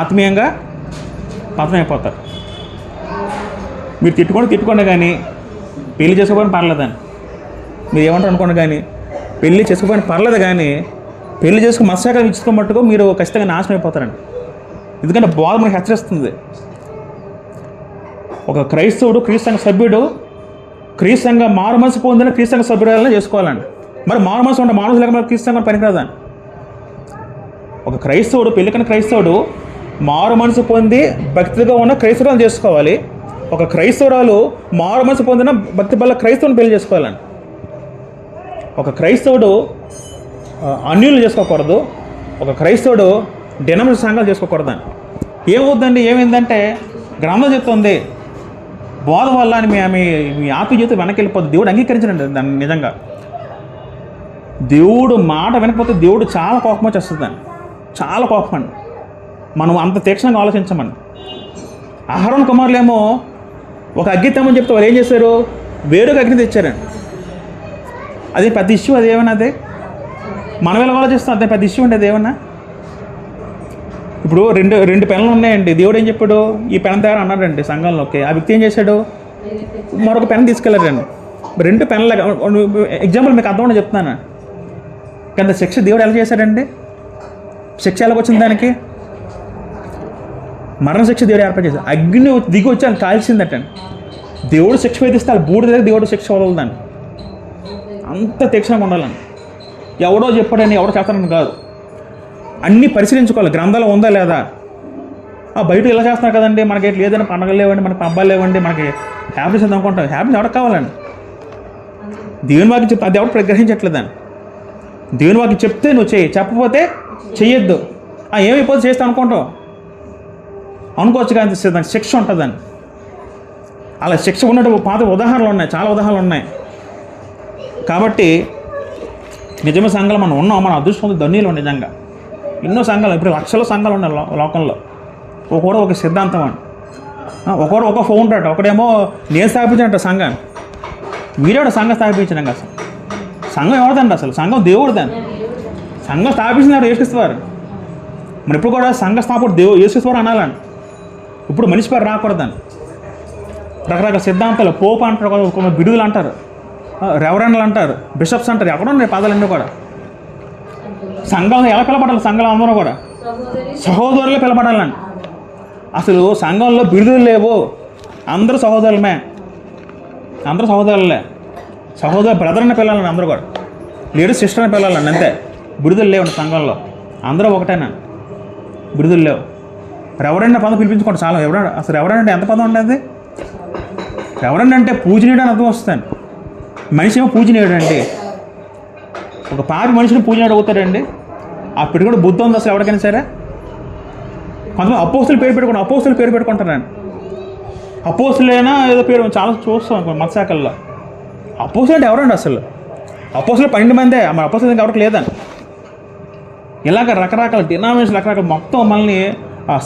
ఆత్మీయంగా పతనమైపోతారు. మీరు తిట్టుకోండి కానీ పెళ్లి చేసుకోపోయిన పర్లేదని మీరు ఏమంటారు అనుకోండి. కానీ పెళ్లి చేసుకోపోయిన పర్లేదు, కానీ పెళ్లి చేసుకుని మత్స్యాక ఇచ్చుకోమట్టుకో మీరు ఖచ్చితంగా నాశనం అయిపోతారండి. ఎందుకంటే బోధ మనకి హెచ్చరిస్తుంది. ఒక క్రైస్తవుడు, క్రీస్తు సంఘ సభ్యుడు క్రీస్తు సంఘ మారు మనసు పొందిన క్రీస్తు సంఘ సభ్యురాలను చేసుకోవాలండి. మరి మారు మనసు ఉంటే మానసు లేక క్రీస్తు సంఘం పనికిరాదండి. ఒక క్రైస్తవుడు, పెళ్ళికైన క్రైస్తవుడు మారు మనసు పొంది భక్తిగా ఉన్న క్రైస్తవులను చేసుకోవాలి. ఒక క్రైస్తవురాలు మారు మనసు పొందిన భక్తి బల్ల క్రైస్తవుని పెళ్లి చేసుకోవాలండి. ఒక క్రైస్తవుడు అన్యులు చేసుకోకూడదు. ఒక క్రైస్తవుడు డినామినేషన్ సంఘాలు చేసుకోకూడదండి. ఏమవుద్దండి? ఏమైందంటే గ్రంథం చెప్తుంది బోధ వల్ల అని మీ ఆత్మజీవితం వెనక్కి వెళ్ళిపోతుంది. దేవుడు అంగీకరించండి దాన్ని. నిజంగా దేవుడు మాట వినకపోతే దేవుడు చాలా కోపం వచ్చేస్తుందండి. చాలా కోపం అండి. మనం అంత తీక్షణంగా ఆలోచించమండి. అహరోను కుమారులేమో ఒక అగ్ని తెమ్మని చెప్తే వాళ్ళు ఏం చేశారు? వేరొక అగ్ని తెచ్చారండి. అది పెద్ద ఇష్యూ. అది ఏమన్నా అదే మనం ఎలా ఆలోచిస్తాం? అదే పెద్ద ఇష్యూ అండి అది ఏమన్నా. ఇప్పుడు రెండు పెన్నులు ఉన్నాయండి. దేవుడు ఏం చెప్పాడు? ఈ పెన్ తయారు అన్నాడండి సంఘంలోకి. ఆ వ్యక్తి ఏం చేశాడు? మరొక పెన్ తీసుకెళ్ళాడండి. రెండు పెన్నులు ఎగ్జాంపుల్ మీకు అర్థం చెప్తున్నాను. కానీ శిక్ష దేవుడు ఎలా చేశాడండి? శిక్ష ఎలాగ వచ్చింది? దానికి మరణశిక్ష దేవుడు ఏర్పాటు చేశాడు. అగ్ని దిగి వచ్చి అది కాల్చిందటండి. దేవుడు శిక్ష విధిస్తే అది బూడిద దేవుడు శిక్ష వదలదండి. అంత తీక్షణంగా ఉండాలండి. ఎవడో చెప్పాడని ఎవడో చేస్తాడని కాదు. అన్నీ పరిశీలించుకోవాలి. గ్రంథాలు ఉందా లేదా? బయట ఇలా చేస్తున్నారు కదండి, మనకి ఎట్లా లేదండి, పండగలు లేవండి, మనకి పబ్బాలు లేవండి, మనకి హ్యాపీస్ అది అనుకుంటాం. హ్యాపీస్ ఎవరికి కావాలండి? దేవుని వాకి చెప్తే అది ఎవరు ప్రగ్రహించట్లేదండి. దేవుని వాకి చెప్తే నువ్వు చెయ్యి, చెప్పకపోతే చెయ్యొద్దు. ఏమైపోతే చేస్తా అనుకుంటావు అనుకోవచ్చు. కానీ దానికి శిక్ష ఉంటుందండి. అలా శిక్ష ఉన్నట్టు పాత ఉదాహరణలు ఉన్నాయి, చాలా ఉదాహరణలు ఉన్నాయి. కాబట్టి నిజమైన సంఘాలు మనం ఉన్నాం. మన అదృష్టం ధన్యులు నిజంగా. ఎన్నో సంఘాలు, ఇప్పుడు లక్షల సంఘాలు ఉన్నాయి లోకంలో. ఒకడు ఒక సిద్ధాంతం అని, ఒకడు ఒక ఫోన్ ఉంటాడు. ఒకడేమో నేను స్థాపించానంట సంఘాన్ని. వీడేవాడు సంఘం స్థాపించాను. అసలు సంఘం ఎవరిదండి? అసలు సంఘం దేవుడిదండి. సంఘం స్థాపించినాడు యేసుక్రీస్తువారు. మరి ఇప్పుడు కూడా సంఘ స్థాపకుడు యేసుక్రీస్తువారు అనాలండి. ఇప్పుడు మనిషి పేరు రాకూడదని రకరకాల సిద్ధాంతాలు, పోపు అంటారు, కొన్ని బిడుగులు అంటారు, రెవరెండ్లు అంటారు, బిషప్స్ అంటారు. ఎక్కడ ఉన్నాయి పదాలన్నీ కూడా? సంఘం ఎలా పిలబడాలి? సంఘంలో అందరూ కూడా సహోదరులే పిలబడాలండి. అసలు సంఘంలో బిడుదలు లేవు. అందరూ సహోదరులమే. అందరూ సహోదరులే. సహోదరు బ్రదర్ అని పిల్లలండి. అందరూ కూడా లేడీస్ సిస్టర్ అని పిల్లలండి. అంతే. బిడుదలు లేవండి సంఘంలో. అందరూ ఒకటేనా? బిడుదలు లేవు. రెవరెండ్ పదం పిలిపించుకోండి చాలా. అసలు రెవరెండ్ అంటే ఎంత పదం ఉండేది? రెవరెండ్ అంటే పూజనీయుడు అని అర్థం వస్తుంది. మనిషి ఏమో పూజనీయుడు అండి. ఒక పాపి మనిషిని పూజనీయుడు అవుతాడండి. అప్పుడు కూడా బుద్ధి ఉంది అసలు ఎవరికైనా సరే. కొంతమంది అపోస్తులు పేరు పెట్టుకుంటారండి. అపోస్తులైనా ఏదో పేరు చాలా చూస్తాం మత్స్యాకల్లో. అపోస్తులు అంటే ఎవరండి అసలు? అపోస్తులు 12 మందే. మన అపోస్తులు ఇంకా ఎవరికి లేదని. ఇలాగ రకరకాల డినామినేషన్, రకరకాల మొత్తం మనల్ని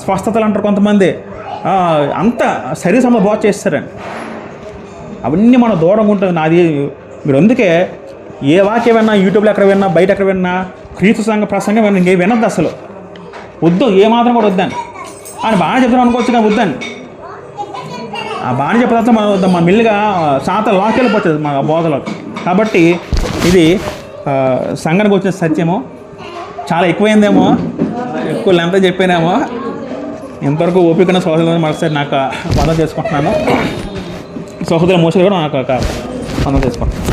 స్వస్థతలు అంటారు కొంతమంది. అంతా శరీర సంబంధ బోధ చేస్తారండి. అవన్నీ మన దూరంగా ఉంటుంది. నాది మీరు అందుకే ఏ వాక్యం విన్నా, యూట్యూబ్లో ఎక్కడ విన్నా, బయట ఎక్కడ విన్నా, క్రీస్తు సంఘ ప్రసంగం విన్నా ఇంకేం వినద్దు అసలు. వద్దు, ఏమాత్రం కూడా వద్దని. ఆయన బాగా చెప్తున్నాం అనుకోవచ్చు కానీ వద్దని. ఆ బాగా చెప్పేదాకా మన మెల్లిగా శాత లాకెళ్ళిపోతుంది మా బోధలో. కాబట్టి ఇది సంఘానికి వచ్చిన సత్యము. చాలా ఎక్కువైందేమో, ఎక్కువ లెంత చెప్పానేమో. ఇంతవరకు ఓపికన సహోదరులను మరోసారి నాకు వందనం చేసుకుంటున్నాను. సహోదరు మోసలు కూడా నాకు వందనం చేసుకుంటున్నాను.